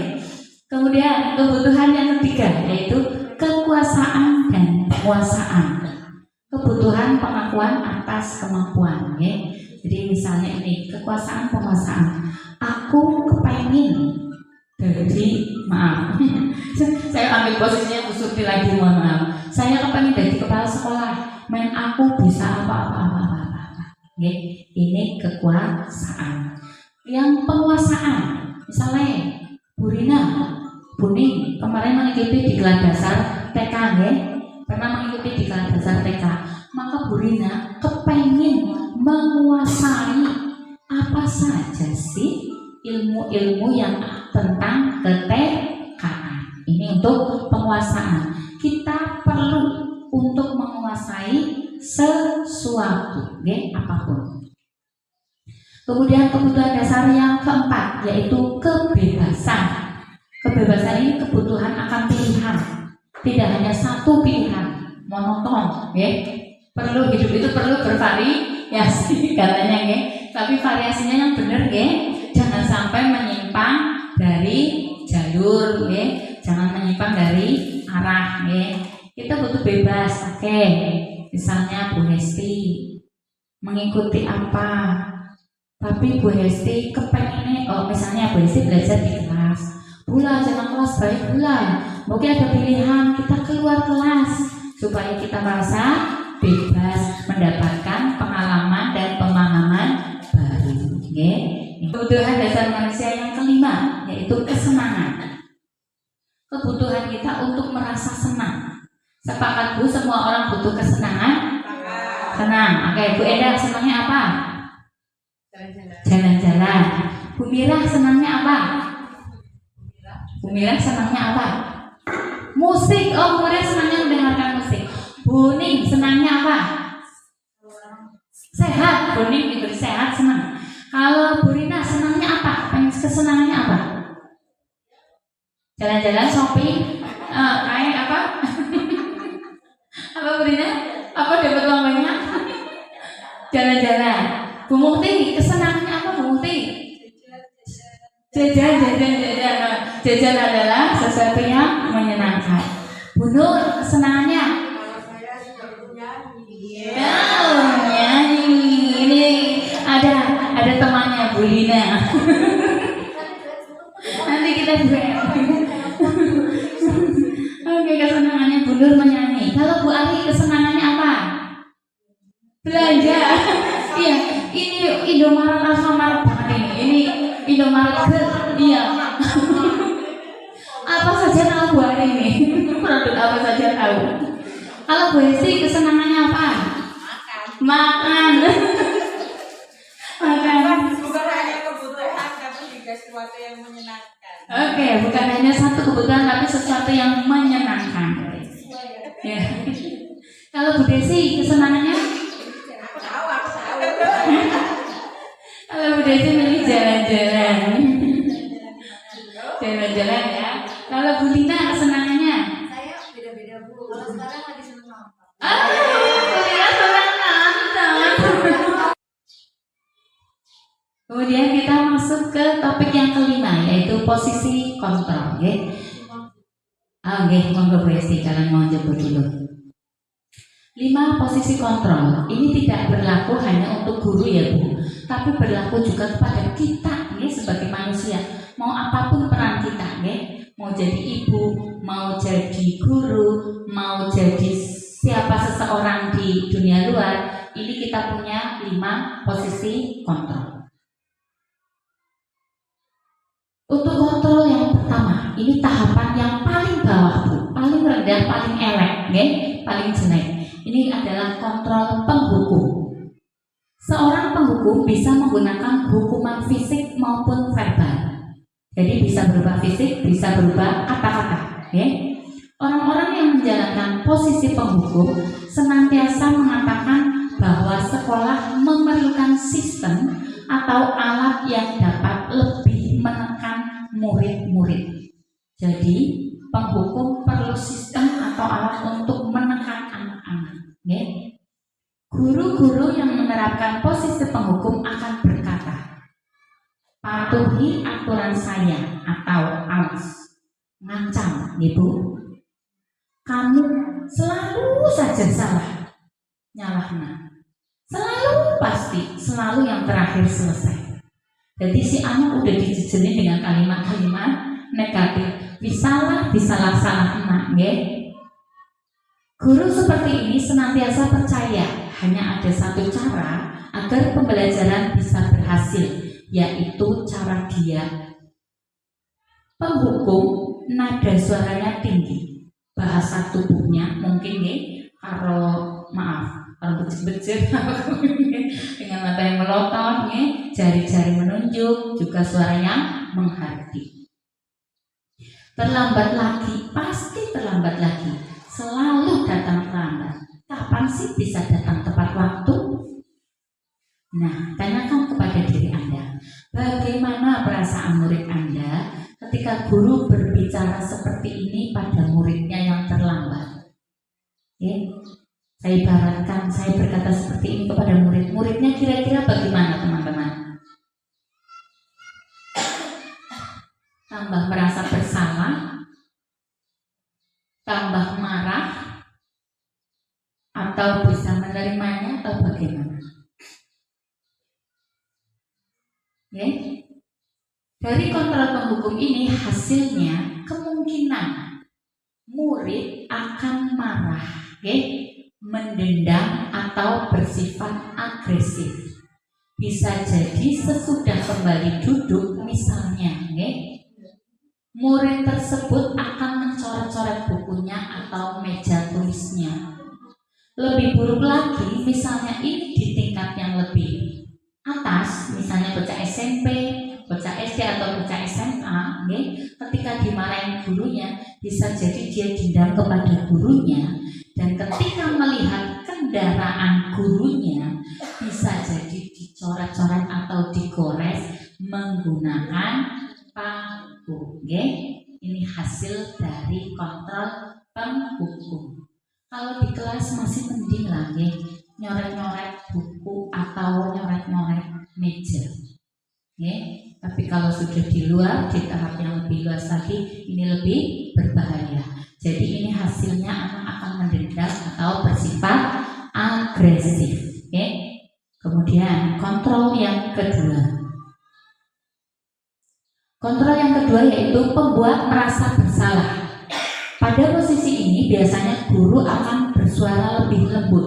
Kemudian kebutuhan yang ketiga yaitu kekuasaan dan penguasaan. Kebutuhan pengakuan atas kemampuan, ya. Jadi misalnya ini kekuasaan penguasaan. Aku kepengen dari saya ambil posisinya Bu Surti lagi, mohon maaf. Saya kepengen dari kepala sekolah, aku bisa apa. Ya, ini kekuasaan. Yang penguasaan, misalnya Bu Rina, Buning kemarin mengikuti di kelas dasar TK, ya? Pernah mengikuti di kelas dasar TK. Maka Bu Rina kepengen menguasai apa saja sih ilmu-ilmu yang tentang keTKan. Ini untuk penguasaan. Kita perlu untuk menguasai sesuatu, ya, apapun. Kemudian kebutuhan dasar yang keempat yaitu kebebasan. Kebebasan ini kebutuhan akan pilihan, tidak hanya satu pilihan monoton, ya. Perlu hidup itu perlu bervariasi katanya, ya. Tapi variasinya yang benar, ya. Jangan sampai menyimpang dari jalur, ya. Jangan menyimpang dari arah, ya. Kita butuh bebas, oke. Misalnya Bu Hesti mengikuti apa, tapi Bu Hesti kepengennya, misalnya Bu Hesti belajar di kelas, Bula jangan kelas baik Bula, mungkin ada pilihan kita keluar kelas supaya kita merasa bebas, mendapatkan pengalaman dan pemahaman baru. Okay? Kebutuhan dasar manusia yang kelima yaitu kesenangan. Kebutuhan kita untuk merasa senang. Sepakat Bu, semua orang butuh kesenangan? Senang. Oke, Bu Enda senangnya apa? Jalan-jalan. Bu Mira senangnya apa? Bu Mira senangnya apa? Musik. Oh, Bu Mira senangnya mendengarkan musik. Bu Ning senangnya apa? Sehat. Bu Ning diberi sehat, senang. Kalau Bu Rina senangnya apa? Kesenangannya apa? Jalan-jalan, shopping, kayak apa? Apa Bu Rina? Apa dapat uang banyak? Jalan-jalan. Bu Mukti kesenangannya apa Bu Mukti? Jajan adalah sesuatu yang menyenangkan. Bu Nur kesenangannya? Nyanyi. Ini ada temannya Bu Lina. Nanti kita Oke, kesenangannya Bu Nur menyanyi. Kalau Bu Ali kesenangannya apa? Belanja. Iya, ini Indomaret Alfamart banget ini. Ini Indomaret iya. Apa saja tahu Bu Ali ini? Produk apa saja tahu? Kalau Bu Hesti kesenangannya apa? Makan. Bukan hanya kebutuhan, tapi juga sesuatu yang menyenangkan. Oke, bukan hanya satu kebutuhan, tapi sesuatu yang menyenangkan. Ya. Kalau Bu Desi kesenangannya? Aku tahu. Kalau Bu Desi milih jalan-jalan. Jalan-jalan ya. Kalau Bu Lina kesenangannya? Saya beda-beda Bu. Kalau sekarang lagi seneng Kemudian kita masuk ke topik yang kelima, yaitu posisi kontrol. Oke, monggo Bu Esti, kalian mau jemput dulu. 5 posisi kontrol ini tidak berlaku hanya untuk guru ya Bu, tapi berlaku juga kepada kita sebagai manusia. Mau apapun peran kita, mau jadi ibu, mau jadi guru, mau jadi siapa seseorang di dunia luar, ini kita punya 5 posisi kontrol. Untuk kontrol yang pertama, ini tahapan yang paling bawah Bu, paling rendah, paling elek, paling jelek. Ini adalah kontrol penghukum. Seorang penghukum bisa menggunakan hukuman fisik maupun verbal. Jadi bisa berupa fisik, bisa berupa kata-kata. Orang-orang yang menjalankan posisi penghukum senantiasa mengatakan bahwa sekolah memerlukan sistem atau alat yang dapat lebih menekan murid-murid. Jadi penghukum perlu sistem atau alat untuk menekan anak-anak. Guru-guru yang menerapkan posisi penghukum akan berkata, patuhi aturan saya atau awas, ngancam, Ibu. Kamu selalu saja salah, nyalahna, selalu pasti, selalu yang terakhir selesai. Jadi si anak udah dijejelin dengan kalimat-kalimat negatif, disalah-salah enak, Guru seperti ini senantiasa percaya hanya ada satu cara agar pembelajaran bisa berhasil, yaitu cara dia. Penghukum nada suaranya tinggi, bahasa tubuhnya mungkin kalau becek-becek dengan mata yang melotot, jari-jari menunjuk, juga suaranya menghardik. Terlambat lagi, pasti terlambat lagi. Selalu datang terlambat. Kapan sih bisa datang tepat waktu? Nah, tanyakan kepada diri Anda, bagaimana perasaan murid Anda ketika guru berbicara seperti ini pada muridnya yang terlambat? Saya ibaratkan, saya berkata seperti ini kepada murid-muridnya, kira-kira bagaimana teman-teman? Tambah merasa bersalah, tambah marah, atau bisa menerimanya, atau bagaimana? Dari kontrol penghukum ini hasilnya kemungkinan murid akan marah, mendendam atau bersifat agresif. Bisa jadi sesudah kembali duduk misalnya, murid tersebut akan mencoret-coret bukunya atau meja tulisnya. Lebih buruk lagi, misalnya ini di tingkat yang lebih atas, misalnya bocah SMP, bocah SD atau bocah SMA, ketika dimarahin gurunya, bisa jadi dia dendam kepada gurunya, dan ketika melihat kendaraan gurunya, bisa jadi dicoret-coret atau digores menggunakan paku. Ini hasil dari kontrol penghukum. Kalau di kelas masih mending lagi nyoret-nyoret buku atau nyoret-nyoret meja. Tapi kalau sudah di luar, di tahap yang lebih luas lagi, ini lebih berbahaya. Jadi ini hasilnya anak akan mendendam atau bersifat agresif. Kemudian kontrol yang kedua. Kontrol yang kedua yaitu pembuat merasa bersalah. Pada posisi ini biasanya guru akan bersuara lebih lembut.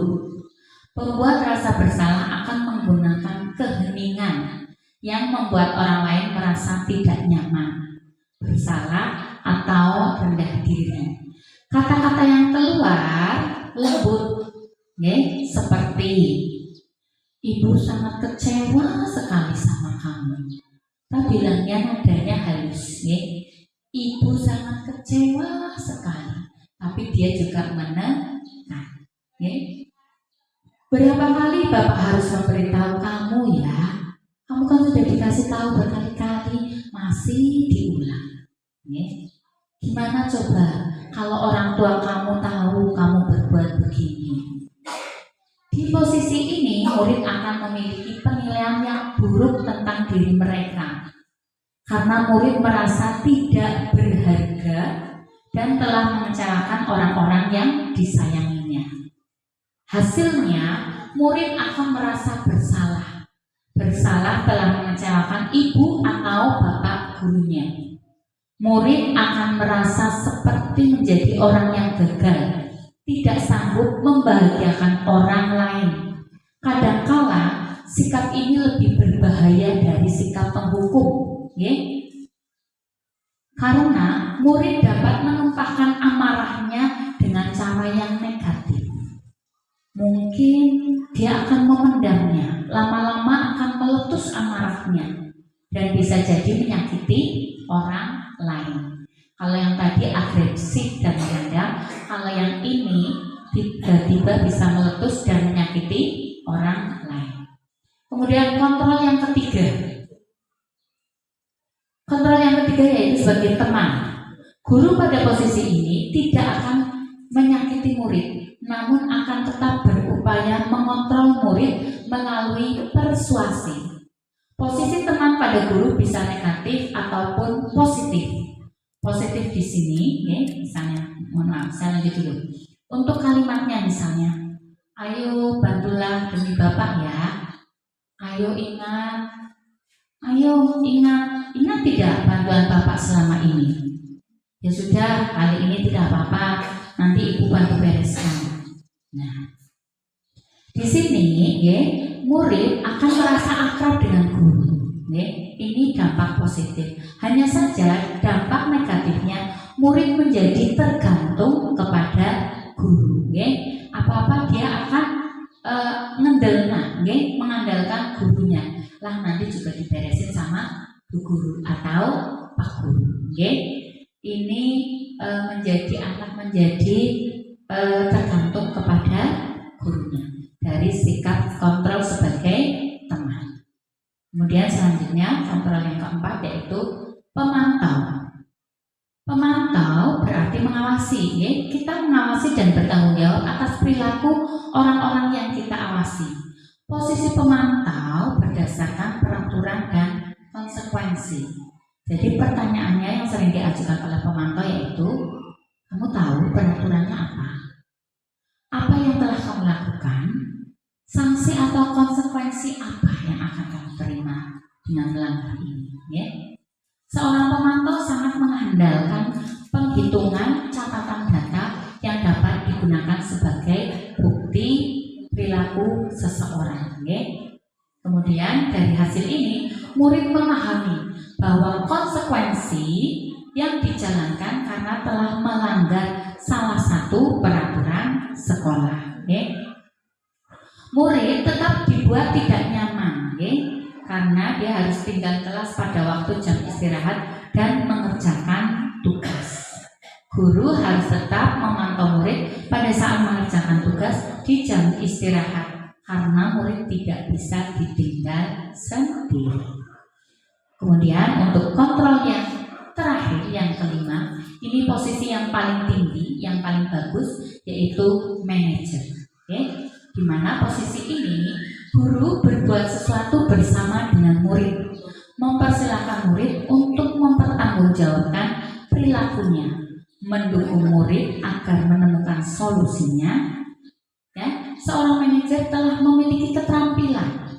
Pembuat rasa bersalah akan menggunakan keheningan yang membuat orang lain merasa tidak nyaman, bersalah atau rendah diri. Kata-kata yang keluar lembut, seperti ibu sangat kecewa sekali sama kamu. Tapi bilangnya nadanya halus, ibu sangat kecewa sekali. Tapi dia juga menekan. Berapa kali Bapak harus memberitahu kamu ya? Kamu kan sudah dikasih tahu berkali-kali, masih diulang. Gimana coba kalau orang tua kamu tahu kamu berbuat begini? Dia Di posisi ini, murid akan memiliki penilaian yang buruk tentang diri mereka karena murid merasa tidak berharga dan telah mengecewakan orang-orang yang disayanginya. Hasilnya, murid akan merasa bersalah telah mengecewakan ibu atau bapak gurunya. Murid akan merasa seperti menjadi orang yang gagal, tidak sanggup membahagiakan orang lain. Kadangkala sikap ini lebih berbahaya dari sikap penghukum, karena murid dapat menumpahkan amarahnya dengan cara yang negatif. Mungkin dia akan memendamnya, lama-lama akan meletus amarahnya dan bisa jadi menyakiti orang lain. Kalau yang tadi agresif dan memendam, kalau yang ini tiba-tiba bisa meletus dan menyakiti orang lain. Kemudian kontrol yang ketiga. Kontrol yang ketiga yaitu sebagai teman. Guru pada posisi ini tidak akan menyakiti murid, namun akan tetap berupaya mengontrol murid melalui persuasi. Posisi teman pada guru bisa negatif ataupun positif. Positif di sini, misalnya, mohon maaf, saya lanjut dulu. Untuk kalimatnya misalnya, ayo bantulah demi Bapak ya. Ayo ingat tidak bantuan Bapak selama ini. Ya sudah, kali ini tidak apa-apa, nanti Ibu bantu bereskan. Nah, di sini murid akan merasa akrab dengan guru. Ini dampak positif. Hanya saja dampak negatifnya, murid menjadi tergantung kepada guru. Apa-apa dia akan mengandalkan gurunya. Lah nanti juga diberesin sama bu guru atau pak guru. Ini akan menjadi tergantung kepada gurunya dari sikap kontrol sebagai teman. Kemudian selanjutnya kontrol yang keempat yaitu pemantau. Pemantau berarti mengawasi. Kita mengawasi dan bertanggung jawab atas perilaku orang-orang yang kita awasi. Posisi pemantau berdasarkan peraturan dan konsekuensi. Jadi pertanyaannya yang sering diajukan oleh pemantau yaitu, kamu tahu peraturannya apa? Apa yang telah kamu lakukan? Sanksi atau konsekuensi apa yang akan kamu terima dengan melanggar ini? Seorang pemantau sangat mengandalkan penghitungan catatan data yang dapat digunakan sebagai bukti perilaku seseorang. Kemudian dari hasil ini, murid memahami bahwa konsekuensi yang dijalankan karena telah melanggar salah satu peraturan sekolah. Murid tetap dibuat tidak nyaman, karena dia harus tinggal kelas pada waktu jam istirahat dan mengerjakan tugas. Guru harus tetap memantau murid pada saat mengerjakan tugas di jam istirahat, karena murid tidak bisa ditinggal sendiri. Kemudian untuk kontrol yang terakhir, yang kelima, ini posisi yang paling tinggi, yang paling bagus, yaitu manajer. Di mana posisi ini guru berbuat sesuatu bersama dengan murid, mempersilahkan murid untuk mempertanggungjawabkan perilakunya, mendukung murid agar menemukan solusinya. Seorang manajer telah memiliki keterampilan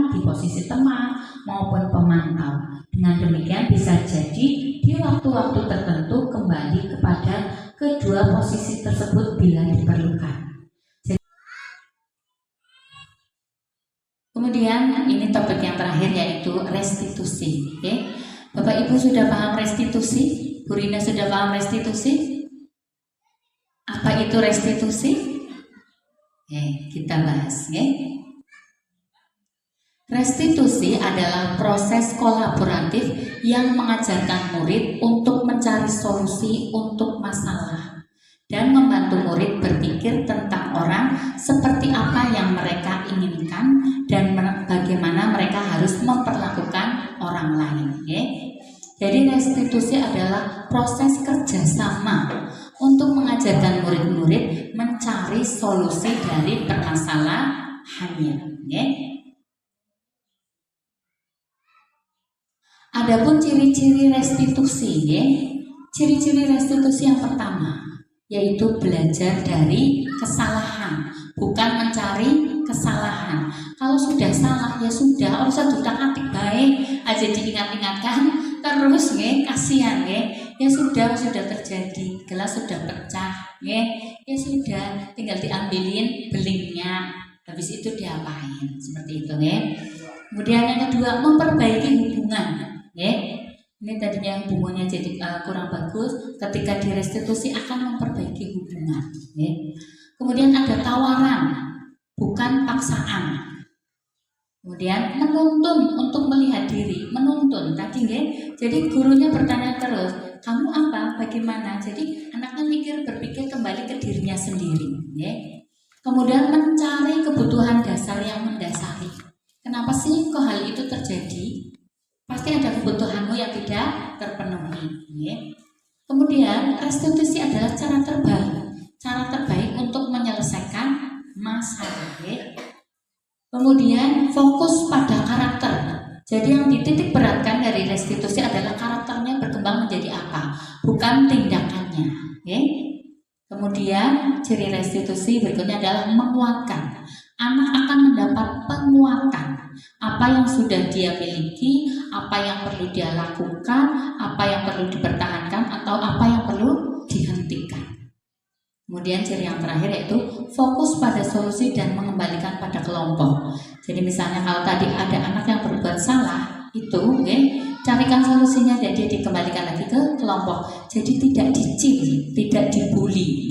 di posisi teman maupun pemantau. Dengan demikian bisa jadi di waktu-waktu tertentu kembali kepada kedua posisi tersebut bila diperlukan. Kemudian ini topik yang terakhir yaitu restitusi. Bapak Ibu sudah paham restitusi? Bu Rina sudah paham restitusi? Apa itu restitusi? Kita bahas. Restitusi adalah proses kolaboratif yang mengajarkan murid untuk mencari solusi untuk masalah dan membantu murid berpikir tentang orang seperti apa yang mereka inginkan dan bagaimana mereka harus memperlakukan orang lain. Jadi restitusi adalah proses kerjasama untuk mengajarkan mengajarkan murid-murid mencari solusi dari permasalahannya. Ya. Adapun ciri-ciri restitusi, ya. Ciri-ciri restitusi yang pertama yaitu belajar dari kesalahan, bukan mencari kesalahan. Kalau sudah salah ya sudah, orang sudah atik baik aja diingat-ingatkan terus, ya kasihan, ya sudah terjadi, gelas sudah pecah, ya sudah tinggal diambilin belingnya, habis itu diapain, seperti itu, ya. Kemudian yang kedua, memperbaiki hubungan, ya. Ini tadinya hubungannya jadi kurang bagus, ketika direstitusi akan memperbaiki hubungan. Ya. Kemudian ada tawaran, bukan paksaan. Kemudian menuntun untuk melihat diri, menuntun tadi, ya. Jadi gurunya bertanya terus, kamu apa, bagaimana? Jadi anaknya berpikir kembali ke dirinya sendiri. Ya. Kemudian mencari kebutuhan dasar yang mendasari. Kenapa sih kok hal itu terjadi? Pasti ada kebutuhanmu yang tidak terpenuhi. Ya. Kemudian restitusi adalah cara terbaik untuk menyelesaikan masalah. Ya. Kemudian fokus pada karakter. Jadi yang dititik beratkan dari restitusi adalah karakternya berkembang menjadi apa, bukan tindakannya. Ya. Kemudian ciri restitusi berikutnya adalah menguatkan. Anak akan mendapat penguatan. Apa yang sudah dia miliki, apa yang perlu dia lakukan, apa yang perlu dipertahankan, atau apa yang perlu dihentikan. Kemudian ciri yang terakhir yaitu fokus pada solusi dan mengembalikan pada kelompok. Jadi misalnya kalau tadi ada anak yang berbuat salah, itu carikan solusinya dan dia dikembalikan lagi ke kelompok. Jadi tidak dicibir, tidak dibully,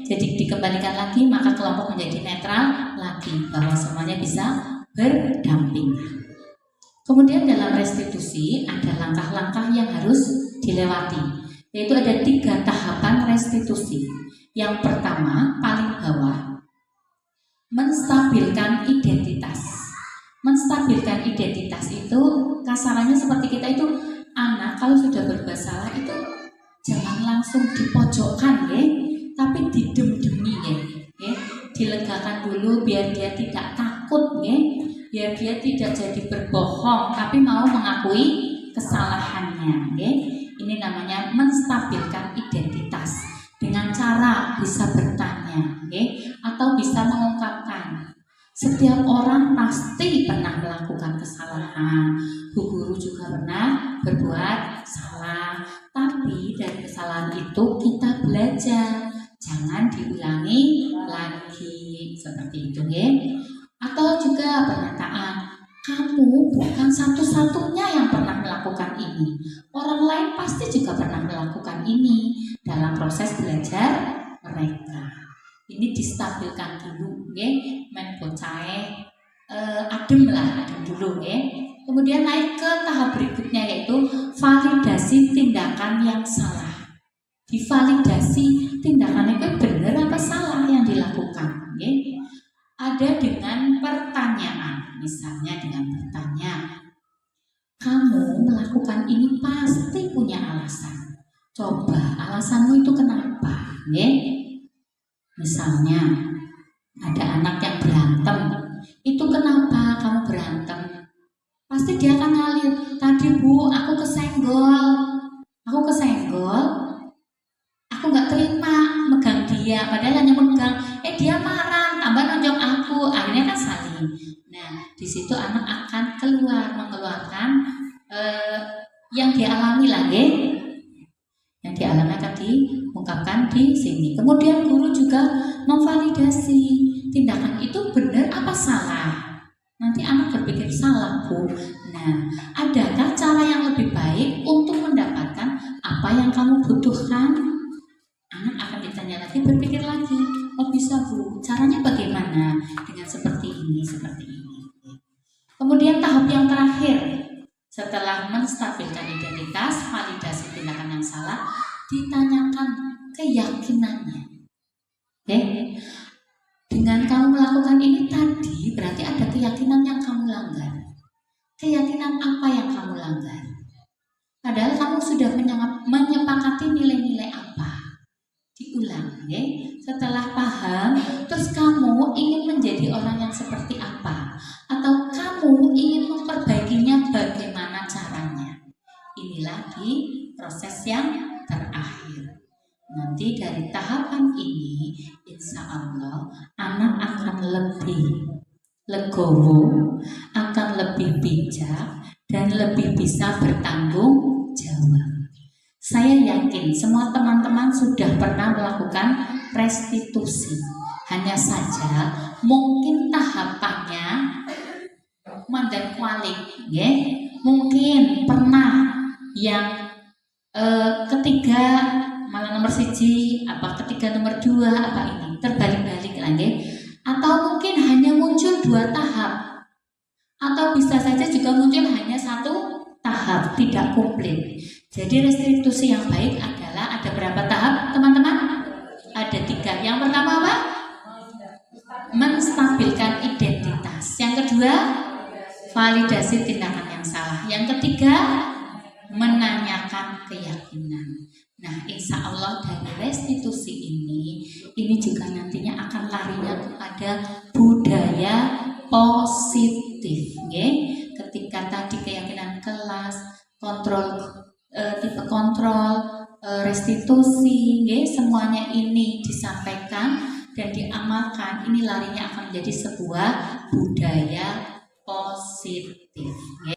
jadi dikembalikan lagi, maka kelompok menjadi netral lagi, bahwa semuanya bisa berdampingan. Kemudian dalam restitusi ada langkah-langkah yang harus dilewati, yaitu ada 3 tahapan restitusi. Yang pertama, paling bawah, menstabilkan identitas. Menstabilkan identitas itu kasarannya seperti kita itu, anak kalau sudah berbuat salah itu jangan langsung dipojokkan, tapi didem-demi, dilegakan dulu biar dia tidak takut, biar dia tidak jadi berbohong tapi mau mengakui kesalahannya. Ini namanya menstabilkan identitas dengan cara bisa bertanya, atau bisa mengungkapkan. Setiap orang pasti pernah melakukan kesalahan. Bu guru juga pernah berbuat salah, tapi dari kesalahan itu kita belajar, jangan diulangi lagi, seperti itu, Atau juga pernyataan, kamu bukan satu-satunya yang pernah melakukan ini. Orang lain pasti juga pernah melakukan ini dalam proses belajar mereka. Ini distabilkan dulu, main bocahe adem dulu, Kemudian naik ke tahap berikutnya yaitu validasi tindakan yang salah. Divalidasi tindakan itu benar apa salah yang dilakukan, Ada dengan pertanyaan, misalnya dengan bertanya, kamu melakukan ini pasti punya alasan. Coba alasanmu itu kenapa, Misalnya ada anak yang berantem, itu kenapa kamu berantem? Pasti dia akan ngalir, tadi Bu aku kesenggol, aku nggak terima megang dia, padahal hanya megang, dia marah, tambah nonjok aku, akhirnya kan saling. Nah di situ anak akan mengeluarkan yang dialami lagi, yang dialami akan diungkapkan di sini. Kemudian guru juga memvalidasi tindakan itu benar apa salah. Nanti anak berpikir salah Bu. Nah, adakah cara yang lebih baik untuk mendapatkan apa yang kamu butuhkan? Anak akan ditanya lagi, berpikir lagi. Oh bisa Bu, caranya bagaimana? Dengan seperti ini. Kemudian tahap yang terakhir, setelah menstabilkan identitas, validasi tindakan yang salah, ditanyakan keyakinannya. Dengan kamu melakukan ini tadi, berarti ada keyakinan yang kamu langgar. Keyakinan apa yang kamu langgar? Padahal kamu sudah menyepakati nilai-nilai apa? Diulang. ya. Setelah paham, terus kamu ingin menjadi orang yang seperti apa? Atau kamu ingin memperbaikinya bagaimana caranya? Inilah di proses yang terakhir. Nanti dari tahapan ini, insya Allah anak akan lebih legowo, akan lebih bijak, dan lebih bisa bertanggung jawab. Saya yakin semua teman-teman sudah pernah melakukan restitusi. Hanya saja mungkin tahapannya mandek kualik, ya. Mungkin pernah yang ketiga malah nomor siji, apa ketiga nomor dua, apa ini terbalik-balik lagi, atau mungkin hanya muncul 2 tahap, atau bisa saja juga muncul hanya 1 tahap, tidak komplit. Jadi restitusi yang baik adalah ada berapa tahap teman-teman? Ada 3. Yang pertama apa? Menstabilkan identitas. Yang kedua, validasi tindakan yang salah. Yang ketiga, menanyakan keyakinan. Nah, insya Allah dari restitusi ini juga nantinya akan larinya kepada budaya positif, ya. Ketika tadi keyakinan kelas, kontrol, tipe kontrol, restitusi, ya, semuanya ini disampaikan dan diamalkan, ini larinya akan menjadi sebuah budaya positif.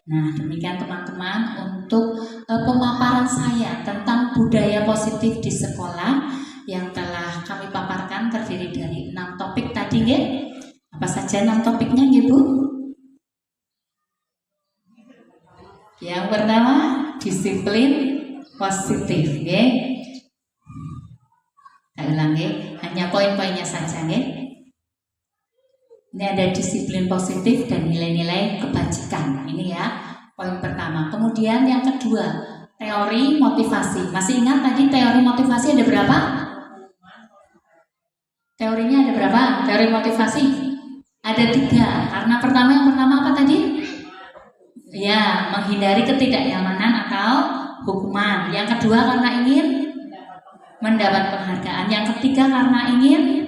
Nah, demikian teman-teman untuk pemaparan saya tentang budaya positif di sekolah yang telah kami paparkan, terdiri dari 6 topik tadi, ya. Apa saja 6 topiknya, ya, Bu? Yang pertama, disiplin positif, ya. Saya ulang, ya. Hanya poin-poinnya saja, ya. Ini ada disiplin positif dan nilai-nilai kebajikan. Ini ya, poin pertama. Kemudian yang kedua, teori motivasi. Masih ingat tadi teori motivasi ada berapa? Teorinya ada berapa? Teori motivasi ada 3. Karena yang pertama apa tadi? Ya, menghindari ketidaknyamanan atau hukuman. Yang kedua karena ingin mendapat penghargaan. Yang ketiga karena ingin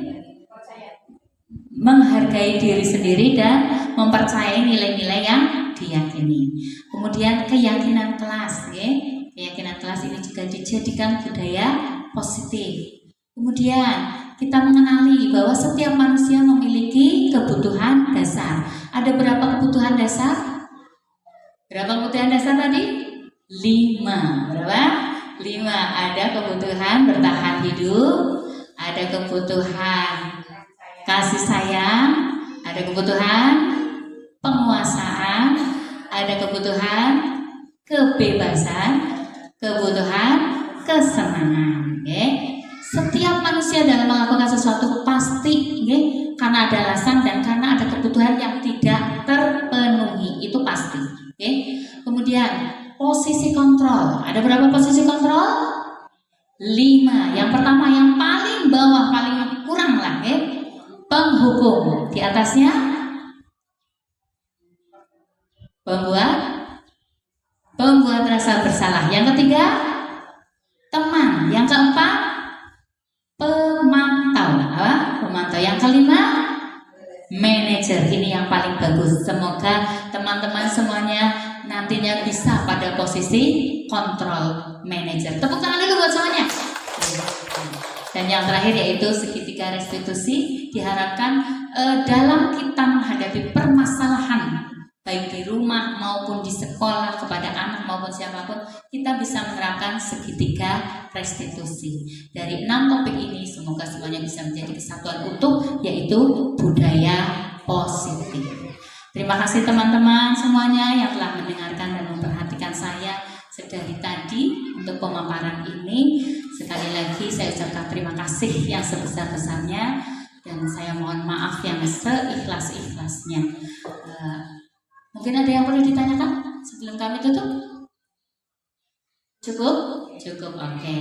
menghargai diri sendiri dan mempercayai nilai-nilai yang diyakini. Kemudian keyakinan kelas, ya. Keyakinan kelas ini juga dijadikan budaya positif. Kemudian kita mengenali bahwa setiap manusia memiliki kebutuhan dasar. Ada berapa kebutuhan dasar? Berapa kebutuhan dasar tadi? 5. Berapa? 5. Ada kebutuhan bertahan hidup, ada kebutuhan kasih sayang, ada kebutuhan penguasaan, ada kebutuhan kebebasan, kebutuhan kesenangan. Okay? Setiap manusia dalam melakukan sesuatu pasti, okay? Karena ada alasan dan karena ada kebutuhan yang tidak terpenuhi, itu pasti. Okay? Kemudian posisi kontrol, ada berapa posisi kontrol? 5. Yang pertama yang paling bawah, paling kurang lah, okay? Penghukum, di atasnya pembuat rasa bersalah. Yang ketiga teman. Yang keempat pemantau. Yang kelima manajer. Ini yang paling bagus. Semoga teman-teman semuanya nantinya bisa pada posisi kontrol manajer. Tepuk tangan dulu buat semuanya. Dan yang terakhir yaitu segitiga restitusi. Diharapkan dalam kita menghadapi permasalahan baik di rumah maupun di sekolah, kepada anak maupun siapapun, kita bisa menerapkan segitiga restitusi. Dari 6 topik ini semoga semuanya bisa menjadi kesatuan utuh, yaitu budaya positif. Terima kasih teman-teman semuanya yang telah mendengarkan dan memperhatikan saya sedari tadi untuk pemaparan ini. Sekali lagi saya ucapkan terima kasih yang sebesar-besarnya dan saya mohon maaf yang seikhlas-ikhlasnya. Mungkin ada yang perlu ditanyakan sebelum kami tutup? Cukup? Cukup, oke.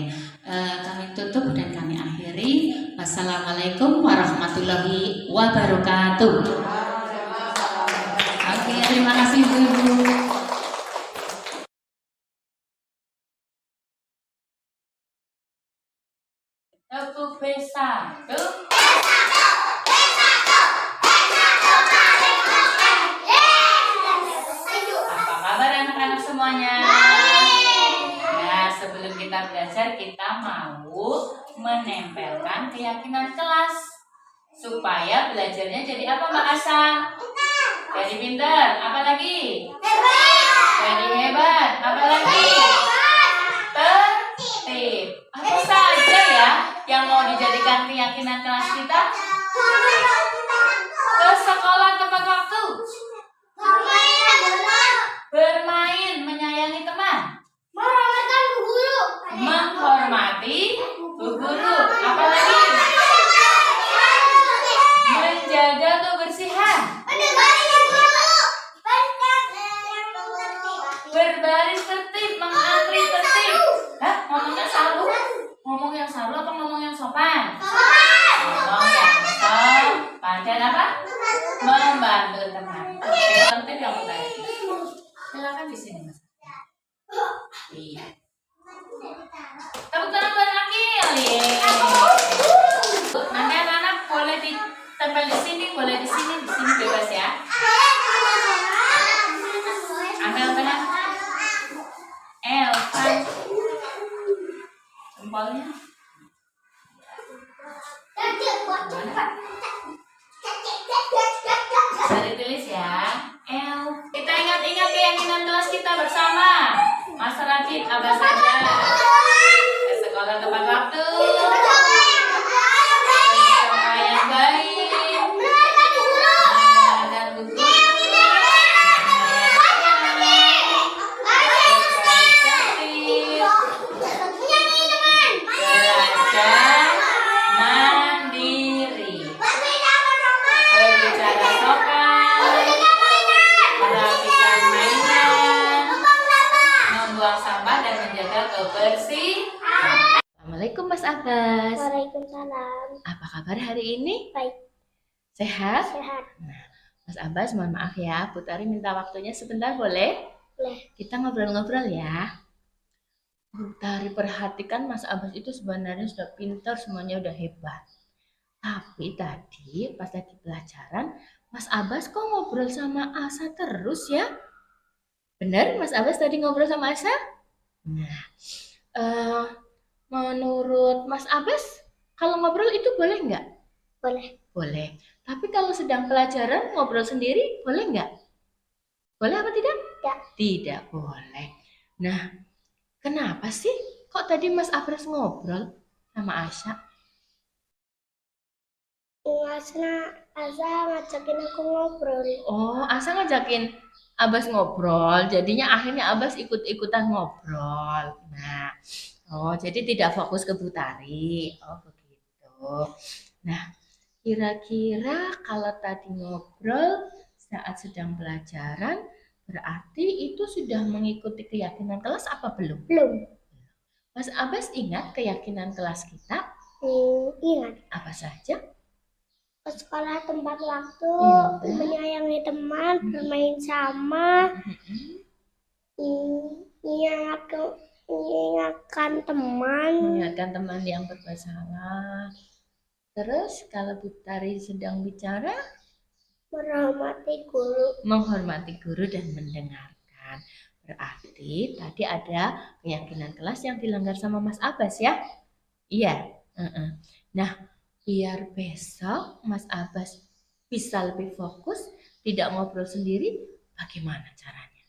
Kami tutup dan kami akhiri. Wassalamualaikum warahmatullahi wabarakatuh. Oke, terima kasih Ibu-Ibu. Tepuk B1. Apa kabar anak-anak semuanya? Nah, sebelum kita belajar, kita mau menempelkan keyakinan kelas supaya belajarnya jadi apa, Mbak Asa? Jadi pintar. Apa lagi? Jadi hebat. Apa lagi? Tertib. Apa saja ya yang mau dijadikan keyakinan kelas kita? Ke sekolah tepat waktu. Bermain, menyayangi teman. Menghormati bu guru. Apa lagi? Menjaga kebersihan. Berbaris tertib, mengantri tertib. Hah? Ngomongnya saru? Ngomong yang saru apa ngomong yang sopan? Ngomong yang sopan. Dan apa? Membantu teman. Oke, tertib kamu tadi. Silakan di sini, Mas. Iya. Tepuk tangan buat Akil. Nanti anak-anak boleh ditempel di sini, boleh di sini bebas ya. Ambil benar. Elvan. Jempolnya. Bisa ditulis ya. L. Kita ingat-ingat keyakinan kelas kita bersama. Mas Radit, apa saja? Ke sekolah tepat waktu. Bersama yang baik. Dan bu guru. Belajar mandiri. Berbicara sopan. Merapikan mainan. Membuang sampah dan menjaga kebersihan. Assalamualaikum Mas Abbas. Waalaikumsalam. Apa kabar hari ini? Baik, Sehat? sehat. Mas Abbas, mohon maaf ya, Bu Tari minta waktunya sebentar boleh? Boleh. Kita ngobrol-ngobrol ya. Bu Tari perhatikan Mas Abbas itu sebenarnya sudah pintar, semuanya udah hebat. Tapi tadi pas lagi pelajaran, Mas Abbas kok ngobrol sama Asa terus ya? Bener Mas Abbas tadi ngobrol sama Asa? Nah, menurut Mas Abbas, kalau ngobrol itu boleh nggak? Boleh. Boleh. Tapi kalau sedang pelajaran ngobrol sendiri boleh nggak? Boleh apa tidak? Tidak. Tidak boleh. Nah, kenapa sih kok tadi Mas Abbas ngobrol sama Asya? Asa ngajakin aku ngobrol. Oh, Asa ngajakin Abbas ngobrol, jadinya akhirnya Abbas ikut-ikutan ngobrol. Nah, jadi tidak fokus ke Bu Tari. Oh, begitu. Nah, kira-kira kalau tadi ngobrol saat sedang pelajaran, berarti itu sudah mengikuti keyakinan kelas apa belum? Belum. Mas Abbas ingat keyakinan kelas kita? Ingat. Apa saja? Ke sekolah tempat waktu, Iya. menyayangi teman, bermain sama, mengingatkan teman, Mengingatkan teman yang berbuat salah. Terus kalau Bu Tari sedang bicara, menghormati guru dan mendengarkan. Berarti tadi ada keyakinan kelas yang dilanggar sama Mas Abbas ya? Iya. Nah, biar besok Mas Abbas bisa lebih fokus, tidak ngobrol sendiri, bagaimana caranya?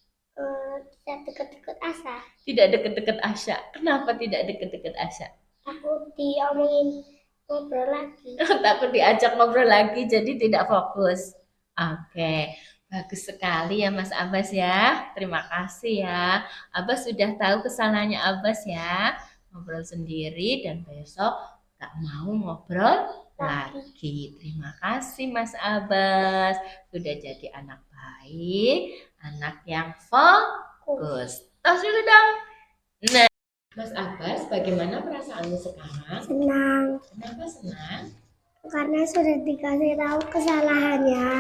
tidak deket-deket Asa. Tidak deket-deket Asya. Kenapa tidak deket-deket Asya? Takut diomongin ngobrol lagi. Takut diajak ngobrol lagi, jadi tidak fokus. Oke, bagus sekali ya Mas Abbas ya. Terima kasih ya. Abbas sudah tahu kesalahannya Abbas ya. Ngobrol sendiri dan besok gak mau ngobrol lagi. Terima kasih Mas Abbas. Sudah jadi anak baik, anak yang fokus. Tos dulu dong. Nah, Mas Abbas, bagaimana perasaanmu sekarang? Senang. Kenapa senang? Karena sudah dikasih tahu kesalahannya.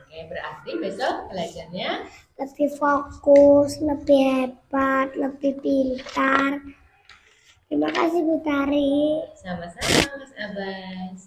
Oke, berarti besok belajarnya Lebih fokus, lebih hebat, lebih pintar. Terima kasih Bu Tari. Sama-sama Mas Abbas.